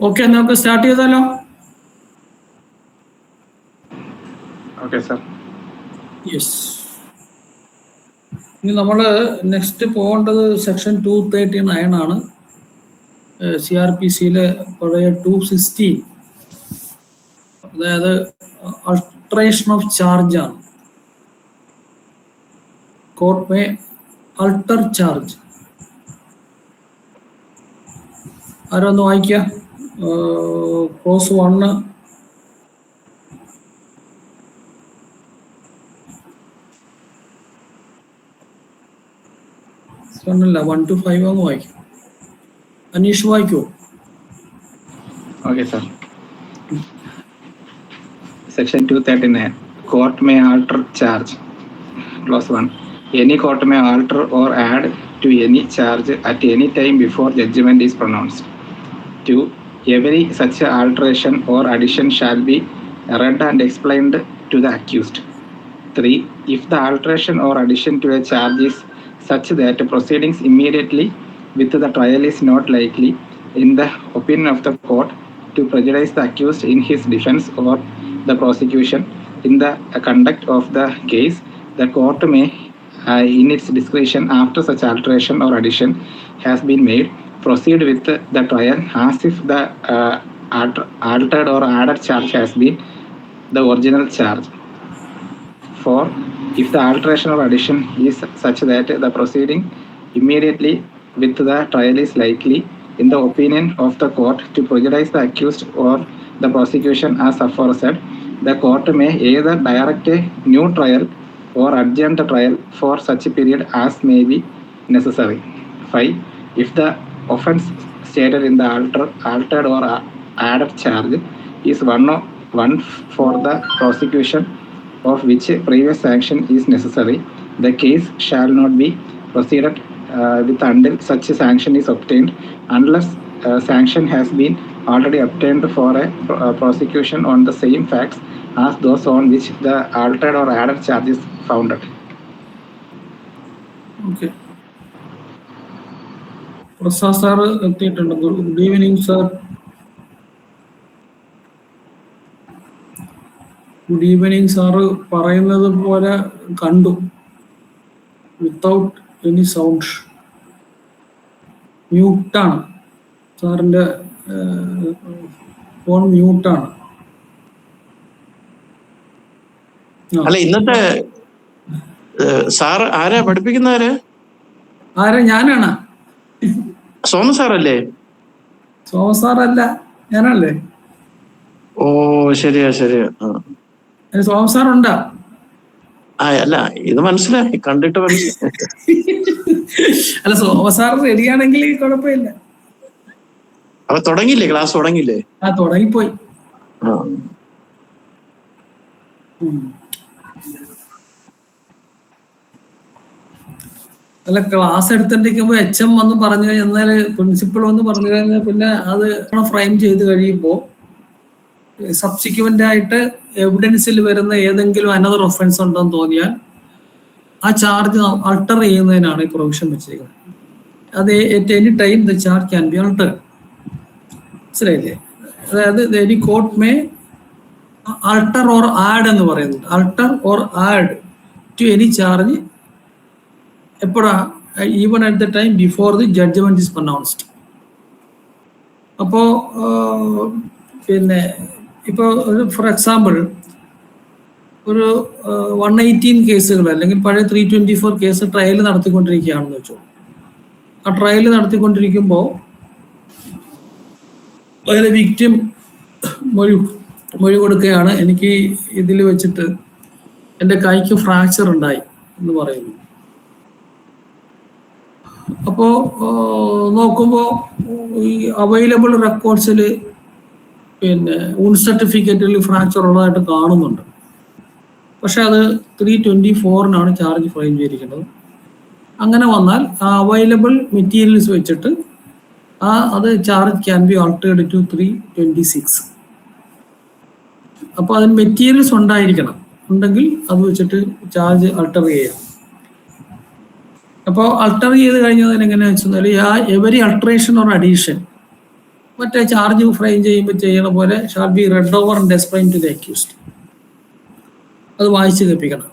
Okay, നമുക്ക് start ചെയ്താലോ? Okay sir. Yes. ഇനി നമ്മൾ നെക്സ്റ്റ് പോകേണ്ടത് സെക്ഷൻ 239 ആണ്. CRPCയിലെ പഴയ 216, അതായത് അൾട്രേഷൻ ഓഫ് ചാർജ് ആണ്. Court may alter charge. ആരൊന്ന് വായിക്കുക? ക്ലോസ് 1 അല്ല 1 to 5 ഒന്ന് വായിക്കും. അനീഷ് വായിക്കോ? Okay sir. Section 239. Court may alter charge. Clause 1. Any court may alter or add to any charge at any time before judgment is pronounced. 2. Every such alteration or addition shall be read and explained to the accused. 3. If the alteration or addition to a charge is such that proceedings immediately with the trial is not likely, in the opinion of the court, to prejudice the accused in his defense or the prosecution in the conduct of the case, the court may, in its discretion, after such alteration or addition has been made, proceed with the trial as if the altered or added charge has been the original charge. 4. If the alteration or addition is such that the proceeding immediately with the trial is likely, in the opinion of the court, to prejudice the accused or the prosecution as aforesaid, the court may either direct a new trial or adjourn the trial for such a period as may be necessary. 5. If the offence stated in the altered or added charge is one for the prosecution of which previous sanction is necessary, the case shall not be proceeded with until such a sanction is obtained, unless sanction has been already obtained for a prosecution on the same facts as those on which the altered or added charge is founded. Okay, Prasad sir എത്തിയിട്ടുണ്ട്. Good evening sir. Good evening sir പറയുന്നത് പോലെ കണ്ടു, without any sound. മ്യൂട്ടാണ് സാറിൻ്റെ phone, മ്യൂട്ടാണ്. അല്ല, ഇന്നത്തെ sir ആരാ പഠിപ്പിക്കുന്നവര്? ആരാ? ഞാനാണ്. സോമ സാറല്ലേ? സോമ സാറല്ല, ഞാനല്ലേ. ഓ, ശരിയാ ശരിയാ. സോമ സാറുണ്ടാ? അല്ല, ഇത് മനസ്സിലായി, കണ്ടിട്ട് മനസ്സിലായി. അല്ല, സോമ സാർ റെഡിയാണെങ്കിൽ കുഴപ്പമില്ല. അപ്പൊ തുടങ്ങിയില്ലേ? ക്ലാസ് തുടങ്ങിയില്ലേ? ആ, തുടങ്ങിപ്പോയി. അല്ല, ക്ലാസ് എടുത്തിരിക്കുമ്പോ HM വന്ന് പറഞ്ഞു കഴിഞ്ഞാൽ, പ്രിൻസിപ്പൾ വന്ന് പറഞ്ഞു കഴിഞ്ഞാൽ പിന്നെ അത് ഫ്രെയിം ചെയ്ത് കഴിയുമ്പോൾ സബ്സിക്വന്റ് ആയിട്ട് എവിഡൻസിൽ വരുന്ന ഏതെങ്കിലും അനദർ ഒഫൻസ് ഉണ്ടെന്ന് തോന്നിയാൽ ആ ചാർജ് അൾട്ടർ ചെയ്യുന്നതിനാണ് ഈ പ്രൊവിഷൻ വെച്ചിരിക്കുന്നത്. അത് at any time the charge can be alter. മനസ്സിലായില്ലേ? അതായത് any court may alter or add എന്ന് പറയുന്നത്. Alter or add to any charge എപ്പോഴാ? Even at the time before the judgement is pronounced. അപ്പോൾ പിന്നെ ഇപ്പോൾ ഫോർ എക്സാമ്പിൾ ഒരു 118 കേസുകൾ അല്ലെങ്കിൽ പഴയ 324 കേസ് ട്രയൽ നടത്തിക്കൊണ്ടിരിക്കുകയാണെന്ന് വെച്ചോ. ആ ട്രയൽ നടത്തിക്കൊണ്ടിരിക്കുമ്പോൾ അതിലെ വിക്ടിം മൊഴി കൊടുക്കുകയാണ്, എനിക്ക് ഇതിൽ വെച്ചിട്ട് എൻ്റെ കൈക്ക് ഫ്രാക്ചർ ഉണ്ടായി എന്ന് പറയുന്നു. അപ്പോൾ നോക്കുമ്പോൾ ഈ അവൈലബിൾ റെക്കോർഡ്സിൽ പിന്നെ വൂണ്ട് സർട്ടിഫിക്കറ്റിൽ ഫ്രാക്ചർ ഉള്ളതായിട്ട് കാണുന്നുണ്ട്. പക്ഷെ അത് 324-നാണ് ചാർജ് ഫ്രെയിം ചെയ്തിരിക്കുന്നത്. അങ്ങനെ വന്നാൽ ആ അവൈലബിൾ മെറ്റീരിയൽസ് വെച്ചിട്ട് അത് charge can be altered to 326. അപ്പോൾ അതിന് മെറ്റീരിയൽസ് ഉണ്ടായിരിക്കണം, ഉണ്ടെങ്കിൽ അത് വെച്ചിട്ട് ചാർജ് അൾട്ടർ ചെയ്യാം. അപ്പോൾ അൾട്ടർ ചെയ്ത് കഴിഞ്ഞാൽ എങ്ങനെയാണെന്ന് വെച്ചാൽ, ആ എവരി അൾട്ടറേഷൻ ഓർ അഡീഷൻ മറ്റേ ചാർജ് ഫ്രെയിം ചെയ്യുമ്പോൾ ചെയ്യണ പോലെ shall be read over and explain to the accused. അത് വായിച്ച് കേൾപ്പിക്കണം.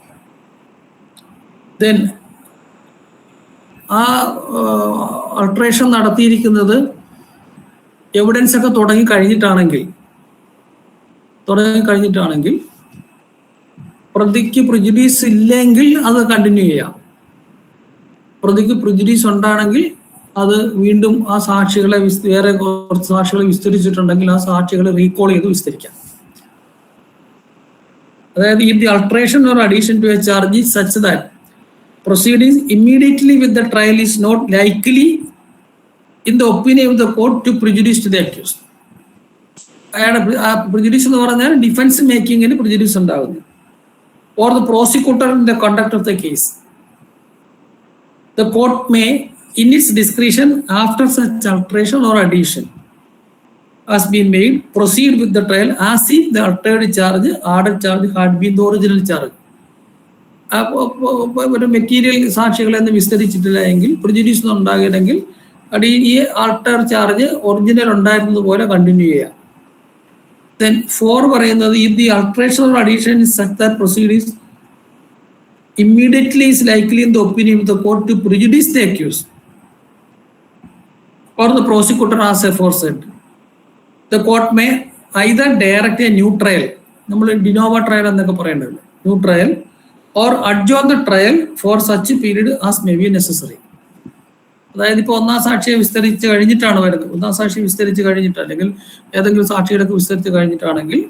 ദെൻ ആ അൾട്രേഷൻ നടത്തിയിരിക്കുന്നത് എവിഡൻസ് ഒക്കെ തുടങ്ങി കഴിഞ്ഞിട്ടാണെങ്കിൽ പ്രതിക്ക് പ്രിജുഡീസ് ഇല്ലെങ്കിൽ അത് കണ്ടിന്യൂ ചെയ്യാം. പ്രതിക്ക് പ്രിജുഡീസ് ഉണ്ടാണെങ്കിൽ അത് വീണ്ടും ആ സാക്ഷികളെ വേറെ കുറച്ച് സാക്ഷികളെ വിസ്തരിച്ചിട്ടുണ്ടെങ്കിൽ ആ സാക്ഷികളെ റീകോൾ ചെയ്ത് വിസ്തരിക്കാം. അതായത് if the alteration or addition to a charge is such that proceedings immediately with the trial is not likely in the opinion of the court to prejudice to the accused. അയാളുടെ prejudice എന്ന് പറഞ്ഞാൽ defence മേക്കിങ്ങിന് prejudice ഉണ്ടാകുന്നു. or the prosecutor in the conduct of the case. The court may in its discretion after such alteration or addition has been made proceed with the trial as if the altered charge added charge had been the original charge. ഒരു material സാക്ഷികളെ ഒന്നും വിസ്തരിച്ചിട്ടില്ല എങ്കിൽ prejudice ഒന്നും ഉണ്ടാകില്ലെങ്കിൽ ഈ alter charge original ഉണ്ടായിരുന്നത് പോലെ continue ചെയ്യാം. Then 4 പറയുന്നത് if the alteration or addition is such that proceedings immediately is likely in the opinion of the court to prejudice the accused or the prosecutor as aforesaid, the court may either direct a new trial, നമ്മൾ ഡിനോവ trial എന്നൊക്കെ പറയേണ്ടത്, new trial, or adjourn the trial for such a period as may be necessary. അതായത് ഇപ്പോൾ ഒന്നാം സാക്ഷിയെ വിസ്തരിച്ച് കഴിഞ്ഞിട്ടാണ് വരുന്നത്, ഒന്നാം സാക്ഷി വിസ്തരിച്ച് കഴിഞ്ഞിട്ട് അല്ലെങ്കിൽ ഏതെങ്കിലും സാക്ഷികളൊക്കെ വിസ്തരിച്ച് കഴിഞ്ഞിട്ടാണെങ്കിൽ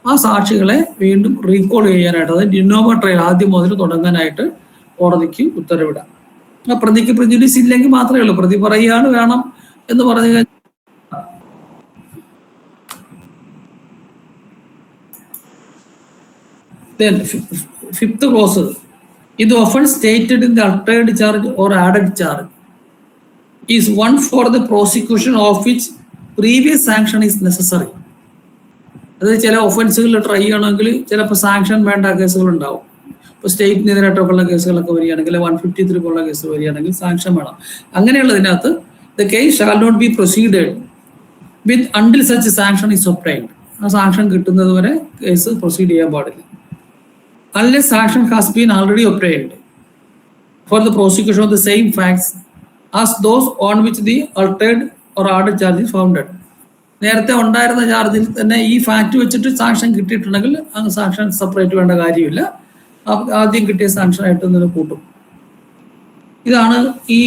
ആ സാക്ഷികളെ വീണ്ടും റീകോൾ ചെയ്യാനായിട്ട്, അതായത് ഡിനോവ ട്രയൽ ആദ്യം മുതൽ തുടങ്ങാനായിട്ട് കോടതിക്ക് ഉത്തരവിടാം. ആ പ്രതിക്ക് പ്രിജുഡീസ് ഇല്ലെങ്കിൽ മാത്രമേ ഉള്ളൂ, പ്രതി പറയുകയാണ് വേണം എന്ന് പറഞ്ഞു കഴിഞ്ഞാൽ then 5th clause, if the offense stated in the altered charge or added charge is one for the prosecution of which previous sanction is necessary. അതായത് ചില ഒഫൻസുകൾ ട്രൈ ചെയ്യണമെങ്കിൽ ചിലപ്പോൾ സാങ്ഷൻ വേണ്ട കേസുകൾ ഉണ്ടാവും. ഇപ്പോൾ സ്റ്റേറ്റിനെതിരായിട്ടുള്ള കേസുകളൊക്കെ വരികയാണെങ്കിൽ 153 പോലുള്ള കേസ് വരികയാണെങ്കിൽ സാങ്ഷൻ വേണം. അങ്ങനെയുള്ളതിനകത്ത് the case shall not be proceeded with until such sanction is obtained. ആ സാങ്ഷൻ കിട്ടുന്നത് വരെ കേസ് പ്രൊസീഡ് ചെയ്യാൻ പാടില്ല. Unless sanction has been already obtained for the prosecution of the same facts as those on which the altered or added charge is founded. നേരത്തെ ഉണ്ടായിരുന്ന ചാർജിൽ തന്നെ ഈ ഫാക്ട് വെച്ചിട്ട് സാങ്ഷൻ കിട്ടിയിട്ടുണ്ടെങ്കിൽ ആ സാങ്ഷൻ സെപ്പറേറ്റ് വേണ്ട കാര്യമില്ല, ആദ്യം കിട്ടിയ സാങ്ഷനായിട്ട് നിന്ന് കൂട്ടും. ഇതാണ് ഈ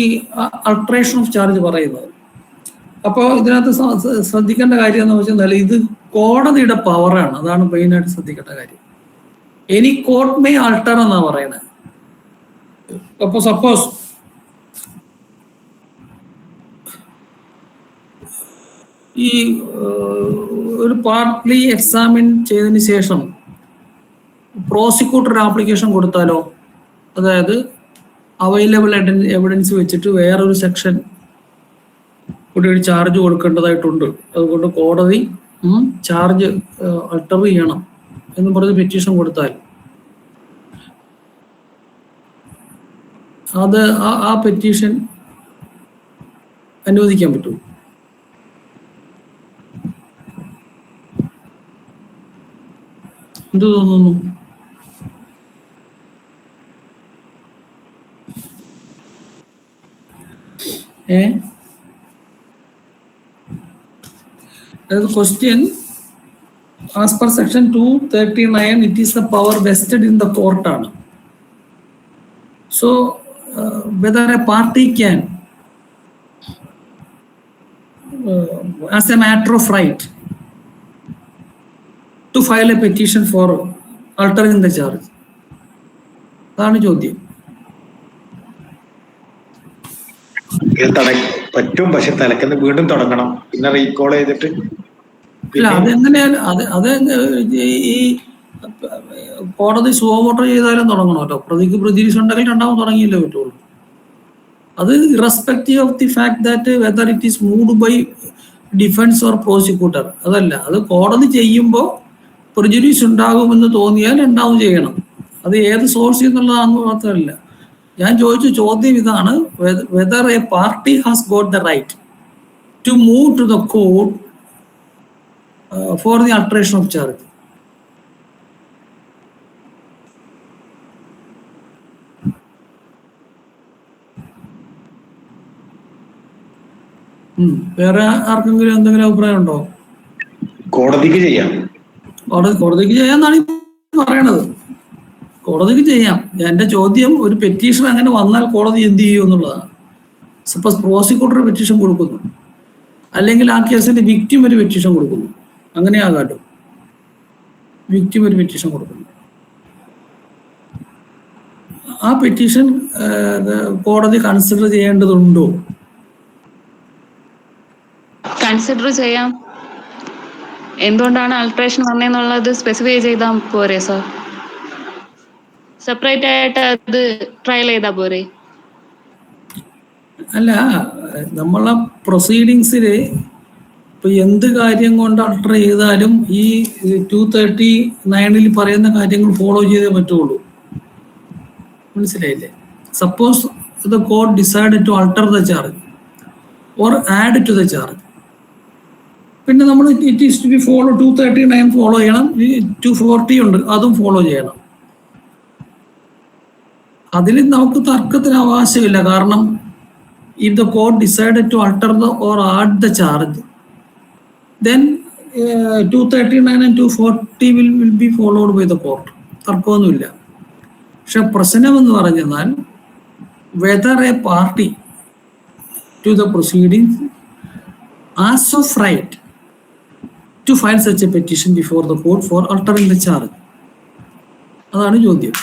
അൾട്രേഷൻ ഓഫ് ചാർജ് പറയുന്നത്. അപ്പോൾ ഇതിനകത്ത് ശ്രദ്ധിക്കേണ്ട കാര്യം എന്ന് വെച്ചാൽ ഇത് കോടതിയുടെ പവറാണ്, അതാണ് മെയിനായിട്ട് ശ്രദ്ധിക്കേണ്ട കാര്യം. എനി കോർട്ട് മേ ആൾട്ടർ എന്നാ പറയുന്നത്. അപ്പോൾ സപ്പോസ് ഈ ഒരു പാർട്ട്ലി എക്സാമിൻ ചെയ്തതിന് ശേഷം പ്രോസിക്യൂട്ടർ ആപ്ലിക്കേഷൻ കൊടുത്താലോ, അതായത് അവൈലബിൾ എവിഡൻസ് വെച്ചിട്ട് വേറൊരു സെക്ഷൻ കൂടി ഒരു ചാർജ് കൊടുക്കേണ്ടതായിട്ടുണ്ട്, അതുകൊണ്ട് കോടതി ചാർജ് അൾട്ടർ ചെയ്യണം എന്ന് പറഞ്ഞ് പെറ്റീഷൻ കൊടുത്താൽ അത് ആ പെറ്റീഷൻ അനുവദിക്കാൻ പറ്റും. എന്ത് തോന്നുന്നു? Question, as per section 239, it is the power vested in the court. So whether a party can as a matter of right to file a petition for altering the charge, അതാണ് ചോദ്യം. പറ്റും, പക്ഷെ തലക്കെന്ന് വീണ്ടും തുടങ്ങണം, പിന്നെ റീകോൾ ചെയ്തിട്ട്. ഇല്ല, അതെങ്ങനെയാലും അത് ഈ കോടതി സുവോട്ടർ ചെയ്താലും തുടങ്ങണമല്ലോ. പ്രതിക്ക് പ്രിജുഡീസ് ഉണ്ടെങ്കിൽ രണ്ടാമത് തുടങ്ങിയല്ലേ പറ്റുള്ളൂ. അത് irrespective of the fact that whether it is moved by defence or prosecutor, അതല്ല, അത് കോടതി ചെയ്യുമ്പോൾ പ്രിജുഡീസ് ഉണ്ടാകുമെന്ന് തോന്നിയാൽ രണ്ടാമത് ചെയ്യണം. അത് ഏത് സോഴ്സിൽ നിന്നുള്ളതാണെന്ന് മാത്രമല്ല. ഞാൻ ചോദിച്ച ചോദ്യം ഇതാണ്, whether a party has got the right to move to the court for the alteration of charge. വേറെ ആർക്കെങ്കിലും എന്തെങ്കിലും അഭിപ്രായം ഉണ്ടോ? കോടതിക്ക് ചെയ്യാം. കോടതിക്ക് ചെയ്യാന്നാണ് പറയണത്. കോടതിക്ക് ചെയ്യാം. എന്റെ ചോദ്യം, ഒരു പെറ്റീഷൻ അങ്ങനെ വന്നാൽ കോടതി എന്ത് ചെയ്യും എന്നുള്ളതാണ്. സപ്പോസ് പ്രോസിക്യൂട്ടർ പെറ്റീഷൻ കൊടുക്കുന്നു, അല്ലെങ്കിൽ ആ കേസിന്റെ വിക്ടിം ഒരു പെറ്റീഷൻ കൊടുക്കുന്നു, അങ്ങനെ ആകാട്ടോ. വിക്ടിം ഒരു പെറ്റീഷൻ കൊടുക്കുന്നു, ആ പെറ്റീഷൻ കോടതി കൺസിഡർ ചെയ്യേണ്ടതുണ്ടോ? കൺസിഡർ ചെയ്യാം. എന്തുകൊണ്ടാണ് ആൾട്രേഷൻ വന്നതെന്നുള്ളത് സ്പെസിഫൈ ചെയ്താൽ പോരെ സർ? സെപ്പറേറ്റ് ആയിട്ട് അത് ട്രയൽ ചെയ്താൽ പോരെ? അല്ല, നമ്മളെ പ്രൊസീഡിങ്സില് ഇപ്പൊ എന്ത് കാര്യം കൊണ്ട് അൾട്ടർ ചെയ്താലും ഈ 239 പറയുന്ന കാര്യങ്ങൾ ഫോളോ ചെയ്തേ പറ്റുള്ളൂ. മനസ്സിലായില്ലേ? Suppose the court decide to alter the charge or add to the charge, പിന്നെ നമ്മൾ it is to be follow 239 follow ചെയ്യണം, 240 ഉണ്ട് അതും ഫോളോ ചെയ്യണം. അതിൽ നമുക്ക് തർക്കത്തിന് അവകാശമില്ല. കാരണം if the court decided to alter the or add the charge, then 239 and 240 will be followed by the court. തർക്കമൊന്നുമില്ല. പക്ഷെ പ്രശ്നം എന്ന് പറഞ്ഞാൽ whether a party to the proceedings has of right to file such a petition before the court for altering the charge. അതാണ് ചോദ്യം.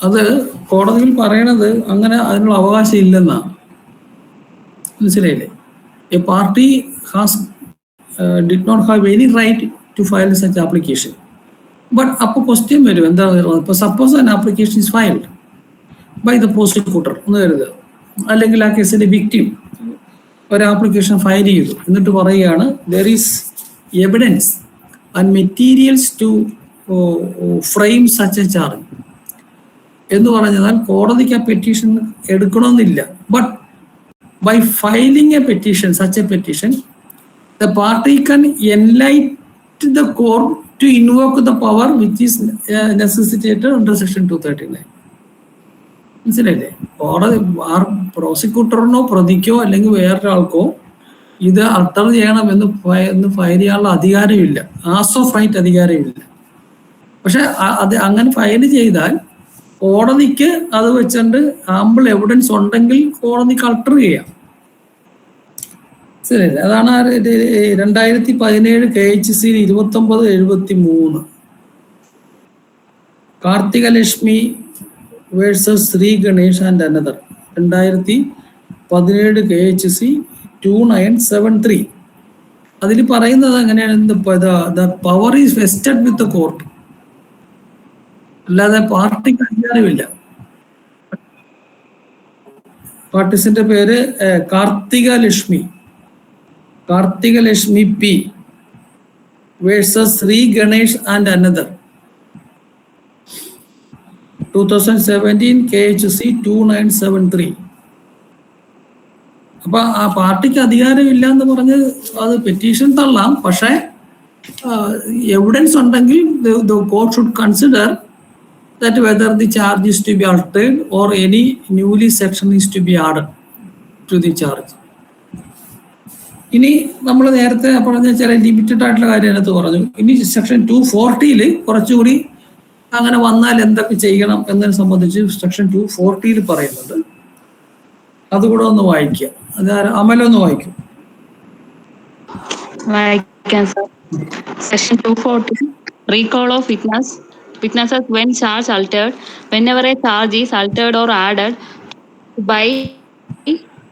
അത് കോടതിയിൽ പറയണത് അങ്ങനെ അതിനുള്ള അവകാശം ഇല്ലെന്നാണ്. മനസ്സിലായില്ലേ? A party has did not have any right to file such application. But അപ്പോൾ ക്വസ്റ്റ്യൻ വരും, എന്താ? ഇപ്പോൾ suppose an application is filed by the prosecutor എന്ന് കരുതുക, അല്ലെങ്കിൽ ആ കേസിന്റെ വിക്ടിം ഒരു ആപ്ലിക്കേഷൻ ഫയൽ ചെയ്തു, എന്നിട്ട് പറയുകയാണ് there is evidence and materials to frame such a charge എന്ന് പറഞ്ഞാൽ കോടതിക്ക് ആ പെറ്റീഷൻ എടുക്കണമെന്നില്ല. But by filing a petition, such a petition, the party can enlight the court to invoke the power which is necessitated under section 239. മനസ്സിലായില്ലേ? കോടതി പ്രോസിക്യൂട്ടറിനോ പ്രതിക്കോ അല്ലെങ്കിൽ വേറൊരാൾക്കോ ഇത് alter ചെയ്യണമെന്ന് ഫയൽ ചെയ്യാനുള്ള അധികാരമില്ല, ആസ് ഓഫ് റൈറ്റ് അധികാരമില്ല. പക്ഷെ അത് അങ്ങനെ ഫയൽ ചെയ്താൽ കോടതിക്ക് അത് വെച്ചുകൊണ്ട് ആമ്പിൾ എവിഡൻസ് ഉണ്ടെങ്കിൽ കോടതിക്ക് അൾട്ടർ ചെയ്യാം. ശരി, അതാണ് 2017 KHC 2973 Karthikalakshmi versus Sri Ganesh and another. 2017 KHC 2973. അതിൽ പറയുന്നത് അങ്ങനെയാണ്, the power is vested with the court, അല്ലാതെ പാർട്ടിക്ക് അധികാരമില്ല. പാർട്ടിസിന്റെ പേര് Karthikalakshmi P versus Sri Ganesh and another 2017 KHC 2973. അപ്പൊ ആ പാർട്ടിക്ക് അധികാരമില്ല എന്ന് പറഞ്ഞ് അത് പെറ്റീഷൻ തള്ളാം. പക്ഷെ എവിഡൻസ് ഉണ്ടെങ്കിൽ the court should consider that whether the charge is to be altered or any newly section is to be added to the charge. ഇനി നമ്മൾ നേരത്തെ പറഞ്ഞ ചില ലിമിറ്റഡ് ആയിട്ടുള്ള കാര്യം അതിനകത്ത് പറഞ്ഞു. ഇനി സെക്ഷൻ 240 കുറച്ചുകൂടി അങ്ങനെ വന്നാൽ എന്തൊക്കെ ചെയ്യണം എന്നതിനെ സംബന്ധിച്ച് സെക്ഷൻ 240 പറയുന്നുണ്ട്. അതുകൂടെ ഒന്ന് വായിക്കുക. അത് അമലൊന്ന് വായിക്കും. Section 240, recall of witnesses when charge altered. Whenever a charge is altered or added by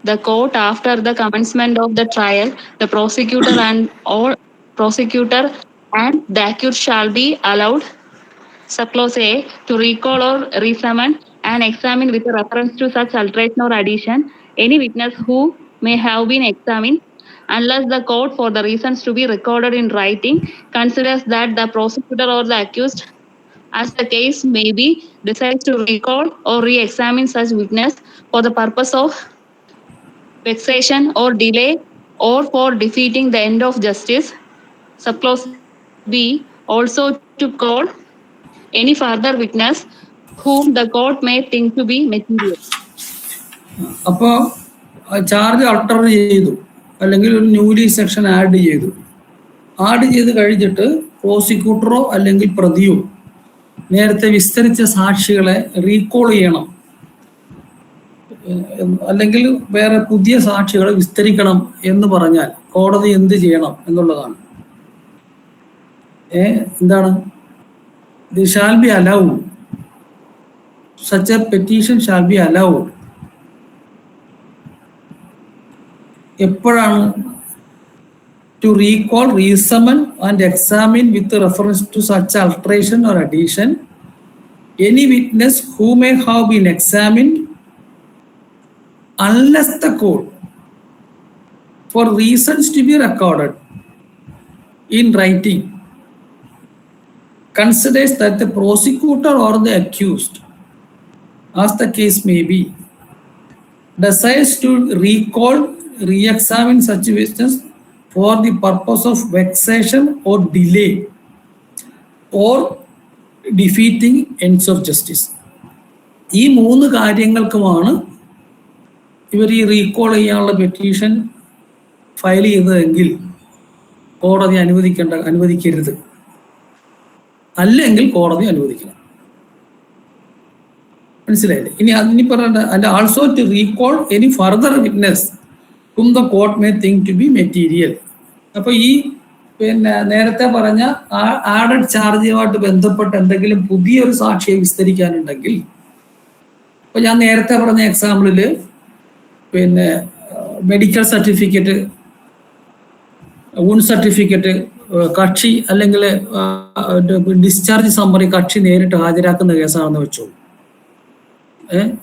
the court after the commencement of the trial, the prosecutor and the accused shall be allowed, subclause A, to recall or resummon and examine with reference to such alteration or addition any witness who may have been examined, unless the court, for the reasons to be recorded in writing, considers that the prosecutor or the accused, as the case may be, decides to recall or re-examine such witness for the purpose of vexation or delay or for defeating the end of justice. Subclause B, also to call any further witness whom the court may think to be material. അപ്പോൾ charge alter ചെയ്തു, അല്ലെങ്കിൽ ഒരു newly section add ചെയ്ത് കഴിഞ്ഞിട്ട് പ്രോസിക്യൂട്ടറോ അല്ലെങ്കിൽ പ്രതിയോ നേരത്തെ വിസ്തരിച്ച സാക്ഷികളെ recall ചെയ്യണം, അല്ലെങ്കിൽ വേറെ പുതിയ സാക്ഷികളെ വിസ്തരിക്കണം എന്ന് പറഞ്ഞാൽ കോടതി എന്ത് ചെയ്യണം എന്നുള്ളതാണ്. എന്താണ്? This shall be allowed. Such a petition shall be allowed. എപ്പോഴാണ്? To recall, resummon and examine with reference to such alteration or addition any witness who may have been examined unless the court, for reasons to be recorded in writing, considers that the prosecutor or the accused, as the case may be, desires to recall, re-examine such witness for the purpose of vexation or delay or defeating ends of justice. ഈ 3 കാര്യങ്ങൾക്കുമാണ് ഇവർ ഈ recall ചെയ്യാനുള്ള petition file ചെയ്തതെങ്കിൽ കോടതി അനുവദിക്കരുത്, അല്ലെങ്കിൽ കോടതി അനുവദിക്കണം. മനസ്സിലായില്ലേ? ഇനി പറയണ്ട, and also to recall any further witness whom the court may think to be material. അപ്പോൾ ഈ നേരത്തെ പറഞ്ഞ ആഡഡ് ചാർജുമായിട്ട് ബന്ധപ്പെട്ട് എന്തെങ്കിലും പുതിയൊരു സാക്ഷിയെ വിസ്തരിക്കാനുണ്ടെങ്കിൽ, ഇപ്പൊ ഞാൻ നേരത്തെ പറഞ്ഞ എക്സാമ്പിളിൽ മെഡിക്കൽ സർട്ടിഫിക്കറ്റ്, വൂണ്ട് സർട്ടിഫിക്കറ്റ് കക്ഷി, അല്ലെങ്കിൽ ഡിസ്ചാർജ് സമ്മറി കക്ഷി നേരിട്ട് ഹാജരാക്കുന്ന കേസാണെന്ന് വെച്ചോളൂ.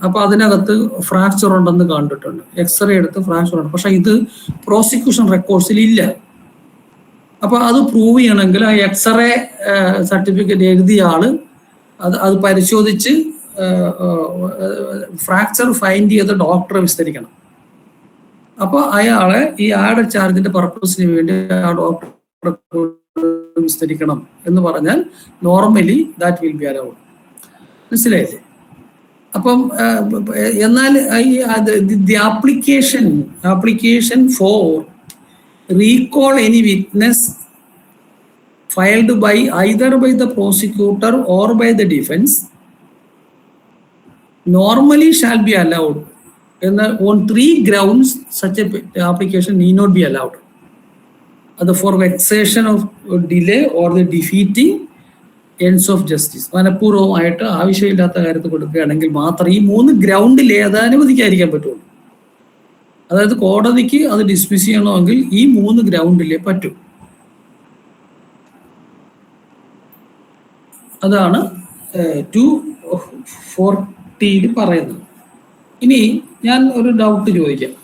അപ്പൊ അതിനകത്ത് ഫ്രാക്ചർ ഉണ്ടെന്ന് കണ്ടിട്ടുണ്ട്, എക്സ്റേ എടുത്ത് ഫ്രാക്ചർ ഉണ്ട്, പക്ഷെ ഇത് പ്രോസിക്യൂഷൻ റെക്കോർഡ്സിൽ ഇല്ല. അപ്പൊ അത് പ്രൂവ് ചെയ്യണമെങ്കിൽ ആ എക്സ്റേ സർട്ടിഫിക്കറ്റ് എഴുതിയ ആള് അത് പരിശോധിച്ച് ഫ്രാക്ചർ ഫൈൻഡ് ചെയ്ത ഡോക്ടറെ വിസ്തരിക്കണം. അപ്പൊ അയാളെ ഈ ആഡ് ചാർജിന്റെ പർപ്പസിന് വേണ്ടി ആ ഡോക്ടറെ വിസ്തരിക്കണം എന്ന് പറഞ്ഞാൽ normally that will be allowed. മനസ്സിലായില്ലേ? അപ്പം എന്നാൽ the application for recall any witness filed by either by the prosecutor or by the defence normally shall be allowed on 3 grounds. Such a application need not be allowed. Either for vexation of delay or the defeating ends of justice. മനഃപൂർവ്വമായിട്ട് ആവശ്യമില്ലാത്ത കാര്യത്തിൽ കൊടുക്കുകയാണെങ്കിൽ മാത്രം ഈ 3 ഗ്രൗണ്ടിലേ അത് അനുവദിക്കാതിരിക്കാൻ പറ്റുള്ളൂ. അതായത് കോടതിക്ക് അത് ഡിസ്മിസ് ചെയ്യണമെങ്കിൽ ഈ 3 ഗ്രൗണ്ടിലേ പറ്റൂ. അതാണ് 240 പറയുന്നത്. ഇനി ഞാൻ ഒരു ഡൗട്ട് ചോദിക്കാം.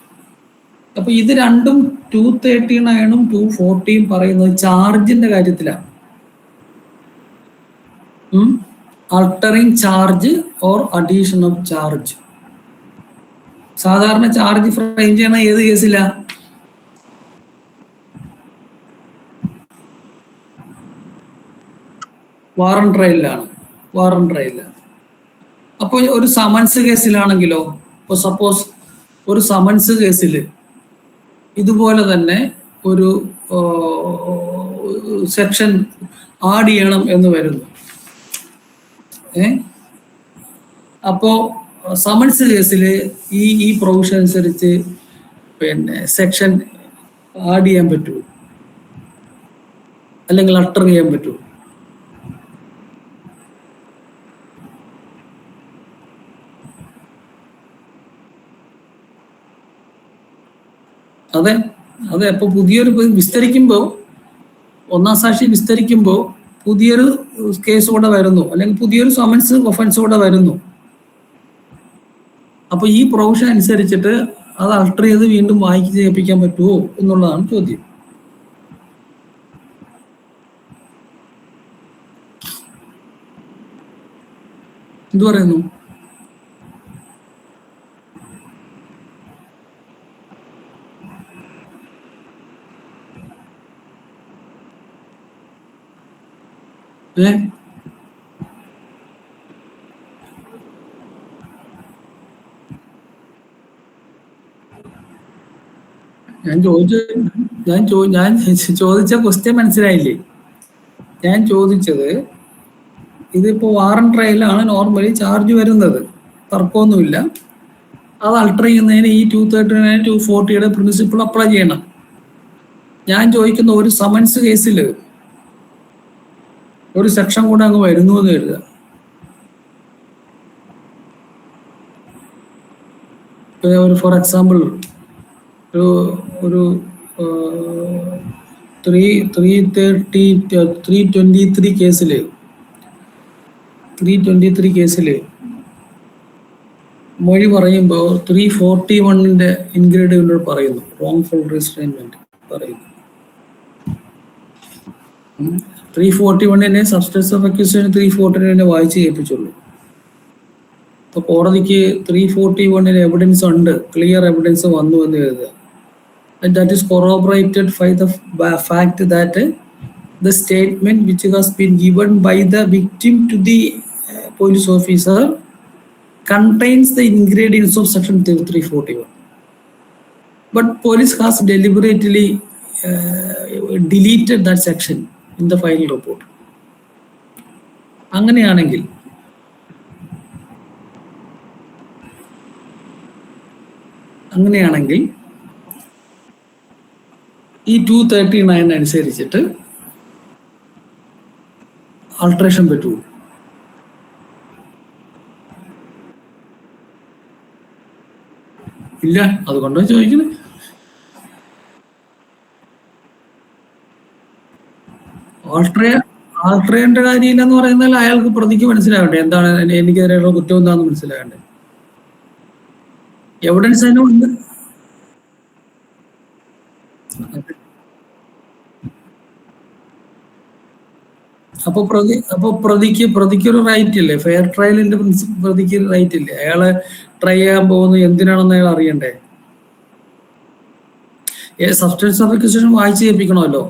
അപ്പൊ ഇത് രണ്ടും 239 240 പറയുന്നത് ചാർജിന്റെ കാര്യത്തിലാണ്. altering charge or addition of charge. സാധാരണ ചാർജ് ഫ്രെയിം ചെയ്യണ ഏത് കേസിലാ? വാറണ്ട് ട്രയലിലാണ്. അപ്പോൾ ഒരു സമൻസ് കേസിലാണെങ്കിലോ, ഇപ്പോൾ സപ്പോസ് ഒരു സമൻസ് കേസിൽ ഇതുപോലെ തന്നെ ഒരു സെക്ഷൻ ആഡ് ചെയ്യണം എന്ന് വരുന്നു. അപ്പോ സമൻസ് കേസിൽ ഈ പ്രൊവിഷൻ അനുസരിച്ച് സെക്ഷൻ ആഡ് ചെയ്യാൻ പറ്റുമോ, അല്ലെങ്കിൽ അൾട്ടർ ചെയ്യാൻ പറ്റുമോ? അതെ. അപ്പൊ പുതിയൊരു വിസ്തരിക്കുമ്പോൾ, ഒന്നാം സാക്ഷി വിസ്തരിക്കുമ്പോൾ പുതിയൊരു കേസ് കൂടെ വരുന്നു, അല്ലെങ്കിൽ പുതിയൊരു സമൻസ് ഒഫൻസ് കൂടെ വരുന്നു. അപ്പൊ ഈ പ്രൊവിഷൻ അനുസരിച്ചിട്ട് അത് അൾട്ടർ ചെയ്ത് വീണ്ടും വായിച്ച് ചെയ്യിപ്പിക്കാൻ പറ്റുമോ എന്നുള്ളതാണ് ചോദ്യം. എന്തു പറയുന്നു? ഏ ഞാൻ ചോദിച്ച ക്വസ്റ്റ്യൻ മനസ്സിലായില്ലേ? ഞാൻ ചോദിച്ചത് ഇതിപ്പോ വാറന്റ് ട്രയലാണ് നോർമലി ചാർജ് വരുന്നത്, തർക്കമൊന്നുമില്ല. അത് അൾട്ടർ ചെയ്യുന്നതിന് ഈ 239 240 പ്രിൻസിപ്പിൾ അപ്ലൈ ചെയ്യണം. ഞാൻ ചോദിക്കുന്ന ഒരു സമൻസ് കേസിൽ ഒരു സെക്ഷൻ കൂടെ അങ്ങ് വരുന്നു എന്ന് കരുതുക. ഒരു ഫോർ എക്സാമ്പിൾ ഒരു 323 കേസിൽ മൊഴി പറയുമ്പോൾ 341 ഇൻഗ്രീഡിയൻ്റ് പറയുന്നു, റോങ്ഫുൾ റിസ്ട്രെയിൻമെന്റ് പറയുന്നു. 341 സബ്സ്റ്റൻസ് ഓഫ് അക്യൂസേഷൻ 340 വായിച്ച് കേൾപ്പിച്ചുള്ളൂ. അപ്പൊ കോടതിക്ക് 341 എവിഡൻസ് ഉണ്ട്, ക്ലിയർ എവിഡൻസ് വന്നു എന്ന് കരുതുക. That is corroborated by the fact that the statement which has been given by the victim to the police officer contains the ingredients of section 341. But police has deliberately deleted that section in the final report. അങ്ങനെയാണെങ്കിൽ ഈ 239 അനുസരിച്ചിട്ട് alteration പറ്റുമോ? ഇല്ല. അതുകൊണ്ടാണ് ചോദിക്കുന്നത്. ആൾട്രേന്റെ കാര്യമില്ലെന്ന് പറയുന്നാൽ അയാൾക്ക് പ്രതിക്ക് മനസ്സിലാകണ്ടേ എന്താണ് എനിക്കെതിരെയുള്ള കുറ്റം എന്താണെന്ന് മനസ്സിലാകണ്ടേ? എവിഡൻസ് തന്നെ ഉണ്ട്. അപ്പൊ പ്രതിക്കൊരു റൈറ്റ് ഇല്ലേ? ഫെയർ ട്രയലിന്റെ പ്രതിക്ക് റൈറ്റ് ഇല്ലേ? അയാളെ ട്രൈ ചെയ്യാൻ പോകുന്നത് എന്തിനാണെന്ന് അയാൾ അറിയണ്ടേ? സബ്സ്റ്റൻസ് ഓഫ് അക്യൂസേഷൻ വായിച്ച് കേൾപ്പിക്കണമല്ലോ.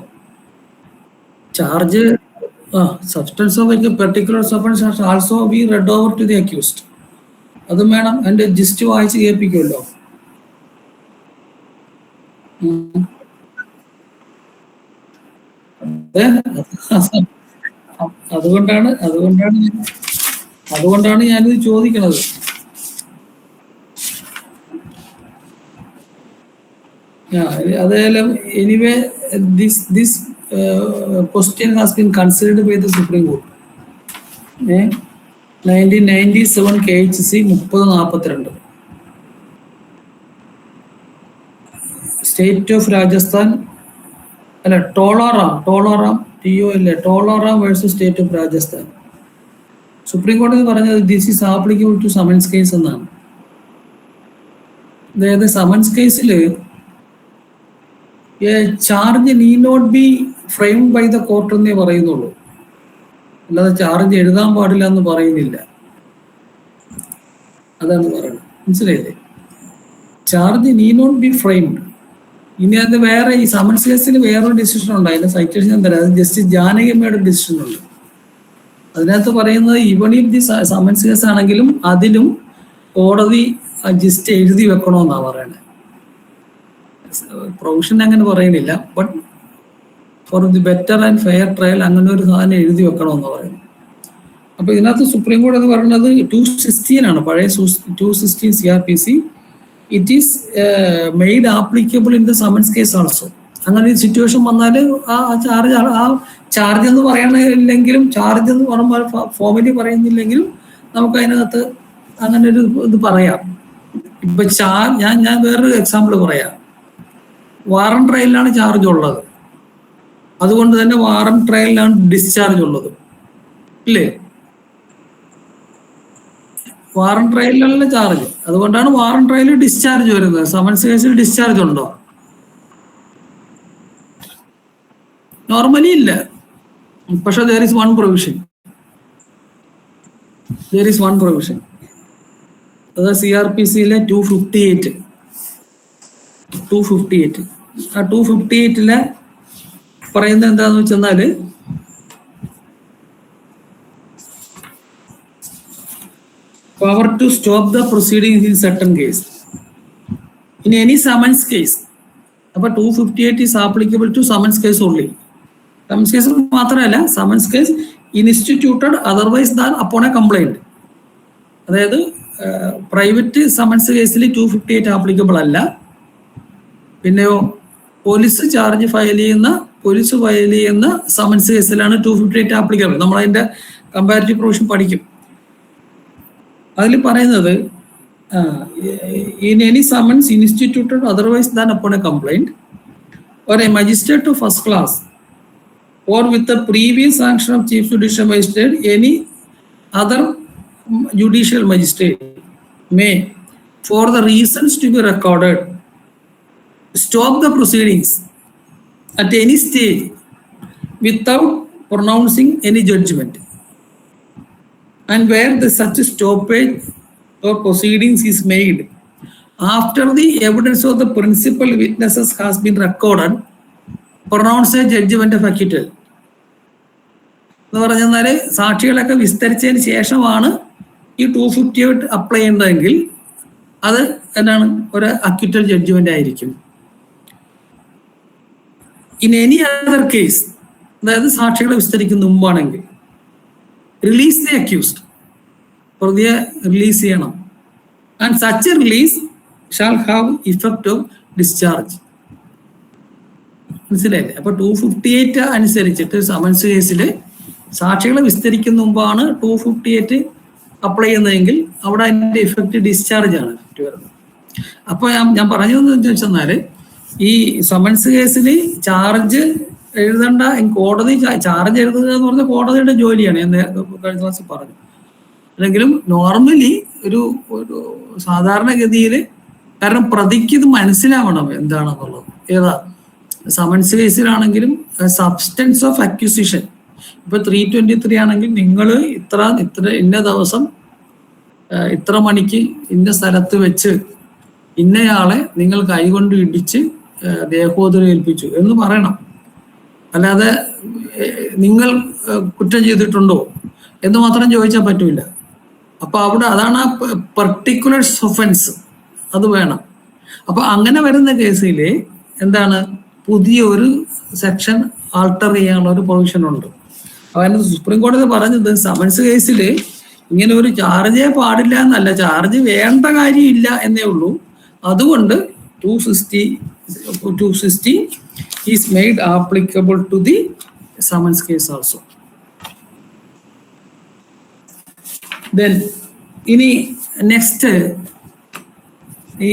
Charge substance of particular substance also be read over to the accused. അതും വേണം. അതിന്റെ ജിസ്റ്റ് വായിച്ച് കേൾപ്പിക്കുമല്ലോ. അതുകൊണ്ടാണ് ഞാനിത് ചോദിക്കണത്. അതായാലും anyway this question has been considered by the Supreme Court. 1997 KHC 3042. State of Rajasthan അല്ല Tolaram versus state of Rajasthan. Supreme കോടതി പറഞ്ഞത് this is applicable to summons case എന്നാണ്. അതായത് സമൻസ് കേസിൽ charge need not be framed by the court എന്നേ പറയുന്നുള്ളൂ, അല്ലാതെ charge എഴുതാൻ പാടില്ല എന്ന് പറയുന്നില്ല. അതാണ് പറയുന്നത്. മനസ്സിലായില്ലേ? Charge need not be framed. ഇനി അത് വേറെ ഈ സമൻസ് കേസിൽ വേറൊരു ഡിസിഷൻ ഉണ്ട്. അതിന്റെ സൈറ്റേഷൻ ഞാൻ തരാം. അത് ജസ്റ്റിസ് ജാനകിയമ്മയുടെ ഡിസിഷൻ ഉണ്ട്. അതിനകത്ത് പറയുന്നത് even if the summons case ആണെങ്കിലും അതിലും കോടതി ജസ്റ്റ് എഴുതി വെക്കണമെന്നാണ് പറയണത്. പ്രൊവിഷൻ അങ്ങനെ പറയുന്നില്ല. But for the better and fair trial അങ്ങനെ ഒരു സാധനം എഴുതി വെക്കണമെന്ന് പറയുന്നു. അപ്പൊ ഇതിനകത്ത് സുപ്രീം കോടതി പറയുന്നത് 216 ആണ്, പഴയ 216 CRPC. It is made applicable in the summons case also. അങ്ങനെ ഒരു സിറ്റുവേഷൻ വന്നാൽ ആ ചാർജ് എന്ന് പറയണില്ലെങ്കിലും, ചാർജ് എന്ന് പറയുമ്പോൾ ഫോർമലി പറയുന്നില്ലെങ്കിലും നമുക്ക് അതിനകത്ത് അങ്ങനെ ഒരു ഇത് പറയാം. ഇപ്പൊ ഞാൻ വേറൊരു എക്സാമ്പിൾ പറയാം. വാറന്റ് ട്രയലിലാണ് ചാർജ് ഉള്ളത്, അതുകൊണ്ട് തന്നെ വാറന്റ് ട്രയലിലാണ് ഡിസ്ചാർജ് ഉള്ളത്, ഇല്ലേ? വാറന്റ് ട്രയലിലല്ല ചാർജ്, അതുകൊണ്ടാണ് വാറന്റ് ട്രയലിൽ ഡിസ്ചാർജ് വരുന്നത്. സമൻസ് കേസിൽ ഡിസ്ചാർജ് ഉണ്ടോ? നോർമലി ഇല്ല. പക്ഷെ there is one provision. അത് CRPCയിലെ 258. ആ 258 പറയുന്നത് എന്താന്ന് വെച്ചെന്നാല് power to stop the proceedings in certain case. In any summons case, അപ്പോൾ 258 is applicable to summons case only. Summons case മാത്രമല്ല, summons case instituted otherwise than upon a complaint. അതായത് private summons കേസിൽ 258 applicable അല്ല. പിന്നെയോ police file ചെയ്യുന്ന summons കേസിലാണ് 258 applicable. നമ്മളതിൻ്റെ comparative provision പഠിക്കും. അതിൽ പറയുന്നത് in any summons instituted otherwise than upon a complaint or a magistrate of first class or with the previous sanction of chief judicial magistrate, any other judicial magistrate may, for the reasons to be recorded, stop the proceedings at any stage without pronouncing any judgment, and where the such stoppage or proceedings is made after the evidence of the principal witnesses has been recorded, pronounce a judgment of acquittal. എന്ന് പറഞ്ഞാൽ സാക്ഷികളൊക്കെ വിസ്തരിച്ചതിന് ശേഷമാണ് ഈ 258 apply ചെയ്യുന്നതെങ്കിൽ അത് എന്താണ്, ഒരു acquittal judgement ആയിരിക്കും. In any other case, അതായത് സാക്ഷികളെ വിസ്തരിക്കുന്ന മുമ്പാണെങ്കിൽ, റിലീസ് ദി അക്യൂസ്ഡ്, പ്രതിയെ റിലീസ് ചെയ്യണം. And such A release shall have effect of discharge. മനസ്സിലായില്ലേ? അപ്പൊ 258 അനുസരിച്ചിട്ട് സമൻസ് കേസിൽ സാക്ഷികളെ വിസ്തരിക്കുന്ന മുമ്പാണ് 258 അപ്ലൈ ചെയ്യുന്നതെങ്കിൽ അവിടെ അതിന്റെ ഇഫക്റ്റ് ഡിസ്ചാർജ് ആണ് വരുന്നത്. അപ്പൊ ഞാൻ പറഞ്ഞതെന്ന് വെച്ചെന്നാല്, ഈ സമൻസ് കേസിൽ ചാർജ് എഴുതേണ്ട, കോടതി ചാർജ് എഴുതുക എന്ന് പറഞ്ഞാൽ കോടതിയുടെ ജോലിയാണ്. ഞാൻ കഴിഞ്ഞ ക്ലാസ്സിൽ പറഞ്ഞു. അല്ലെങ്കിലും നോർമലി ഒരു സാധാരണഗതിയിൽ, കാരണം പ്രതിക്ക് ഇത് മനസ്സിലാവണം എന്താണെന്നുള്ളത്. ഏതാ സമൻസ് കേസിലാണെങ്കിലും സബ്സ്റ്റൻസ് ഓഫ് അക്യൂസിഷൻ, ഇപ്പൊ 323 ആണെങ്കിൽ നിങ്ങൾ ഇത്ര ഇന്ന ദിവസം ഇത്ര മണിക്ക് ഇന്ന സ്ഥലത്ത് വെച്ച് ഇന്നയാളെ നിങ്ങൾ കൈകൊണ്ട് ഇടിച്ച് ദേഹോദരം ഏൽപ്പിച്ചു എന്ന് പറയണം. അല്ലാതെ നിങ്ങൾ കുറ്റം ചെയ്തിട്ടുണ്ടോ എന്ന് മാത്രം ചോദിച്ചാൽ പറ്റൂല. അപ്പൊ അവിടെ അതാണ് ആ പെർട്ടിക്കുലർ ഒഫൻസ്, അത് വേണം. അപ്പൊ അങ്ങനെ വരുന്ന കേസിൽ എന്താണ്, പുതിയൊരു സെക്ഷൻ ആൾട്ടർ ചെയ്യാനുള്ള ഒരു പ്രൊവിഷൻ ഉണ്ട്. അതായത് സുപ്രീം കോടതി പറഞ്ഞത് സമൻസ് കേസിൽ ഇങ്ങനെ ഒരു ചാർജേ പാടില്ല എന്നല്ല, ചാർജ് വേണ്ട കാര്യമില്ല എന്നേ ഉള്ളൂ. അതുകൊണ്ട് 260 is made applicable to the summons case also. Then ഇനി നെക്സ്റ്റ് ഈ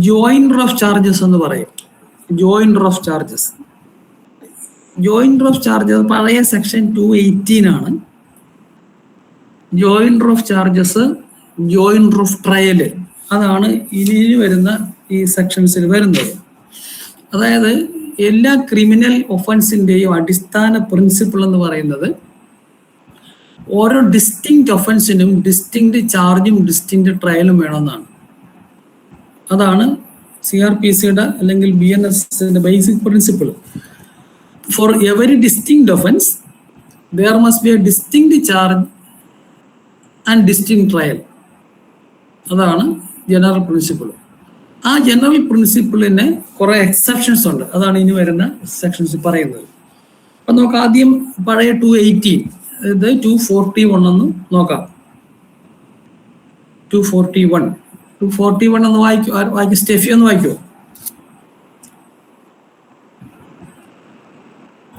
ജോയിൻഡർ ഓഫ് ചാർജസ് എന്ന് പറയും. ജോയിൻഡർ ഓഫ് ചാർജസ് പഴയ സെക്ഷൻ 218 ആണ്. Joinder of charges, joinder of trial, അതാണ് ഇനി വരുന്ന ഈ സെക്ഷൻസിൽ വരുന്നത്. അതായത് എല്ലാ ക്രിമിനൽ ഒഫൻസിന്റെയും അടിസ്ഥാന പ്രിൻസിപ്പിൾ എന്ന് പറയുന്നത് ഓരോ ഡിസ്റ്റിങ്ക്റ്റ് ഒഫൻസിനും ഡിസ്റ്റിങ്ക്റ്റ് ചാർജും ഡിസ്റ്റിങ്ക്റ്റ് ട്രയലും വേണമെന്നാണ്. അതാണ് CRPCയുടെ അല്ലെങ്കിൽ BNSന്റെ basic principle. For every distinct offence there must be a distinct charge and distinct trial. അതാണ് ജനറൽ പ്രിൻസിപ്പിൾ. ആ ജനറൽ പ്രിൻസിപ്പിളിന് കുറെ എക്സെപ്ഷൻസ് ഉണ്ട്. അതാണ് ഇനി വരുന്ന സെക്ഷൻസ് പറയുന്നത്. അപ്പൊ നമുക്ക് ആദ്യം പഴയ 218, ഇത് 241 എന്ന് നോക്കാം. 241 എന്ന് വായിക്കും. സ്റ്റെഫി ഒന്ന് വായിക്കോ?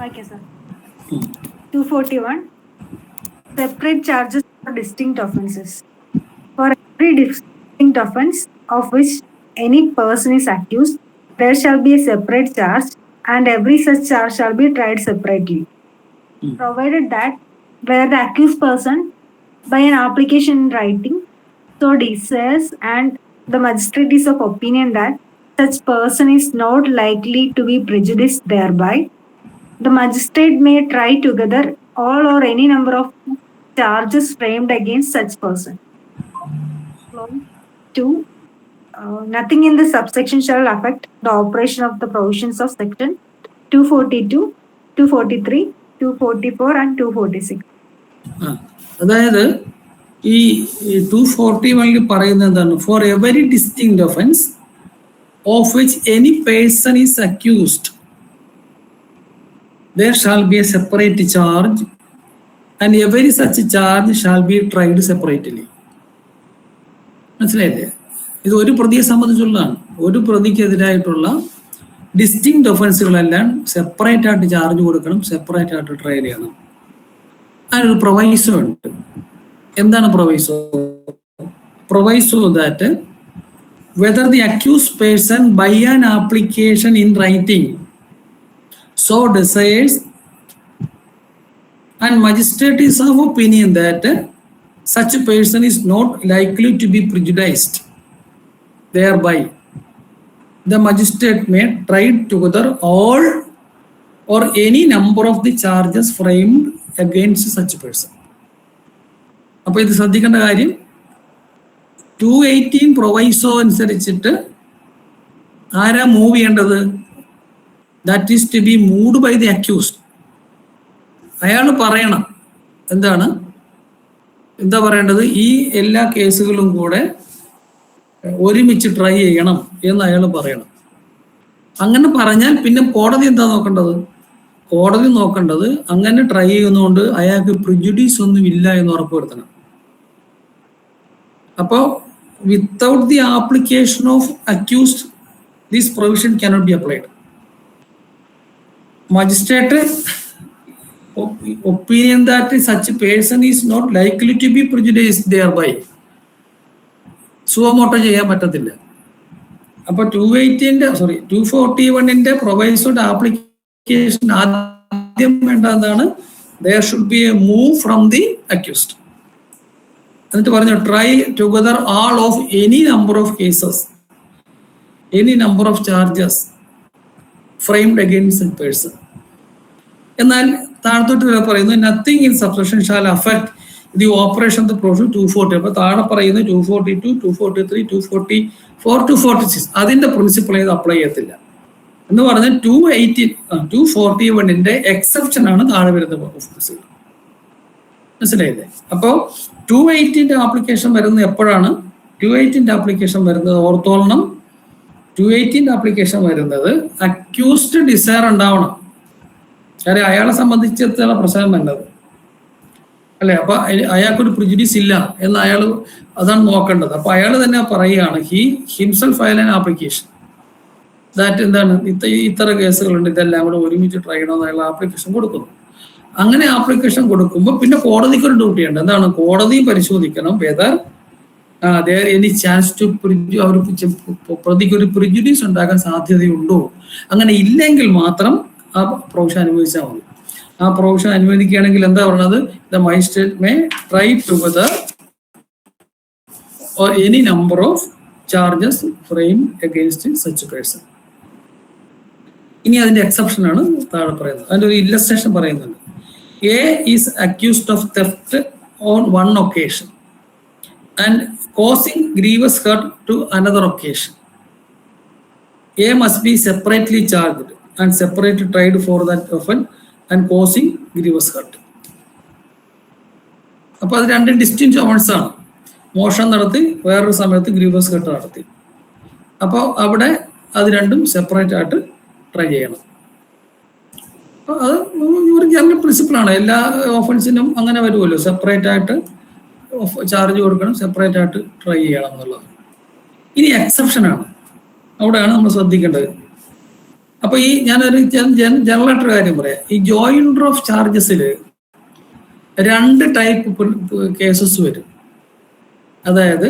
Okay, sir. 241. Separate charges for distinct offences. For every distinct offence of which any person is accused, there shall be a separate charge, and every such charge shall be tried separately. Provided that where the accused person, by an application in writing, so desires, and the magistrate is of opinion that such person is not likely to be prejudiced thereby, the magistrate may try together all or any number of charges framed against such person. 2. Nothing in the subsection shall affect the operation of the provisions of section 242, 243, 244 and 246. അതായത് ഈ 241 പറയുന്നത് എന്താണ്? For every distinct offence of which any person is accused there shall be a separate charge and every such charge shall be tried separately. മനസ്സിലായില്ലേ? ഇത് ഒരു പ്രതിയെ സംബന്ധിച്ചുള്ളതാണ്. ഒരു പ്രതിക്കെതിരായിട്ടുള്ള distinct ഒഫൻസുകളെല്ലാം separate ആയിട്ട് ചാർജ് കൊടുക്കണം, സെപ്പറേറ്റ് ആയിട്ട് ട്രയൽ ചെയ്യണം. അതിനൊരു പ്രൊവൈസോ ഉണ്ട്. എന്താണ് proviso? Proviso that whether the accused person by an application in writing so desires and magistrate is of opinion that such a person is not likely to be prejudiced thereby, the magistrate may try together all or any number of the charges framed against such a person. അപ്പോൾ ഇത് ശ്രദ്ധിക്കേണ്ട കാര്യം, 218 proviso അനുസരിച്ചിട്ട് ആരാ move ചെയ്യേണ്ടത്? That is to be moved by the accused. അയാൾ പറയണം എന്താ പറയേണ്ടത്? ഈ എല്ലാ കേസുകളും കൂടെ ഒരുമിച്ച് ട്രൈ ചെയ്യണം എന്ന് അയാൾ പറയണം. അങ്ങനെ പറഞ്ഞാൽ പിന്നെ കോടതി എന്താ നോക്കേണ്ടത്? കോടതി നോക്കേണ്ടത് അങ്ങനെ ട്രൈ ചെയ്യുന്നതുകൊണ്ട് അയാൾക്ക് പ്രിജുഡീസ് ഒന്നും ഇല്ല എന്ന് ഉറപ്പുവരുത്തണം. അപ്പോൾ without the application of accused this provision cannot be applied. Magistrate opinion that such a person is not likely to be prejudiced thereby suo motu ചെയ്യാൻ പറ്റത്തില്ല. അപ്പൊ 241 പ്രൊവൈസോഡ് ആപ്ലിക്കേഷൻ ആദ്യം വേണ്ടതാണ് there should be a move from the accused. എന്നിട്ട് പറഞ്ഞു try together all of any number of cases, any number of charges framed against a person. എന്നാൽ താഴത്തോട്ട് പറയുന്നു nothing in subsection shall affect the operation of the provision 240. അപ്പൊ താഴെ പറയുന്നത് 242, 243, 244, 246 അതിന്റെ principle ഇത് അപ്ലൈ ചെയ്യത്തില്ല എന്ന് പറഞ്ഞാൽ 241 എക്സെപ്ഷൻ ആണ് താഴെ വരുന്ന ഓഫൻസുകൾ. മനസ്സിലായില്ലേ? അപ്പോൾ 218 ആപ്ലിക്കേഷൻ വരുന്നത് എപ്പോഴാണ്? 218 ആപ്ലിക്കേഷൻ വരുന്നത് ഓർത്തോളണം. 218 ആപ്ലിക്കേഷൻ വരുന്നത് അക്യൂസ്ഡ് ഡിസയർ ഉണ്ടാവണം. കാര്യം അയാളെ സംബന്ധിച്ചിടത്തോളം പ്രശ്നം വേണ്ടത് അല്ലെ? അപ്പൊ അയാൾക്കൊരു പ്രിജുഡീസ് ഇല്ല എന്ന് അയാൾ അതാണ് നോക്കേണ്ടത്. അപ്പൊ അയാൾ തന്നെ പറയുകയാണ് he himself file an application that എന്താണ് ഇത്ര കേസുകളുണ്ട്, ഇതെല്ലാം കൂടെ ഒരുമിച്ച് ട്രൈ ചെയ്യണമെന്ന് അയാൾ ആപ്ലിക്കേഷൻ കൊടുക്കുന്നു. അങ്ങനെ ആപ്ലിക്കേഷൻ കൊടുക്കുമ്പോൾ പിന്നെ കോടതിക്കൊരു ഡ്യൂട്ടി ഉണ്ട്. എന്താണ്? കോടതി പരിശോധിക്കണം വെദർ എനി ചാൻസ് ടു പ്രതിക്ക് ഒരു പ്രിജുഡീസ് ഉണ്ടാക്കാൻ സാധ്യതയുണ്ടോ. അങ്ങനെ ഇല്ലെങ്കിൽ മാത്രം ആ പ്രൊവിഷൻ അനുവദിച്ചാൽ മതി. ആ പ്രൊവിഷൻ അനുവദിക്കുകയാണെങ്കിൽ എന്താ പറയുന്നത്? The magistrate may try together or any number of charges frame against such person. ഇനി അതിന്റെ എക്സെപ്ഷൻ ആണ് താഴെ പറയുന്നത്. അതിന്റെ ഒരു ഇല്ലസ്ട്രേഷൻ പറയുന്നുണ്ട്. A is accused of theft on one occasion and causing grievous hurt to another occasion. A must be separately charged and separately tried for that offense and causing grievous hurt. അപ്പോൾ അത് രണ്ടും distinct offence ആണ്. മോഷണം നടത്തി വേറൊരു സമയത്ത് grievous hurt നടത്തി. അപ്പോൾ അവിടെ അത് രണ്ടും സെപ്പറേറ്റ് ആയിട്ട് ട്രൈ ചെയ്യണം. അപ്പോൾ അത് ഒരു ജനറൽ പ്രിൻസിപ്പിളാണ്. എല്ലാ ഓഫൻസിനും അങ്ങനെ വരുമല്ലോ, സെപ്പറേറ്റ് ആയിട്ട് ചാർജ് കൊടുക്കണം, സെപ്പറേറ്റ് ആയിട്ട് ട്രൈ ചെയ്യണം എന്നുള്ളത്. ഇനി എക്സെപ്ഷൻ ആണ്, അവിടെയാണ് നമ്മൾ ശ്രദ്ധിക്കേണ്ടത്. അപ്പൊ ഈ ഞാനൊരു ജനറലായിട്ടൊരു കാര്യം പറയാം. ഈ ജോയിൻഡർ ഓഫ് ചാർജസിൽ 2 ടൈപ്പ് കേസസ് വരും. അതായത്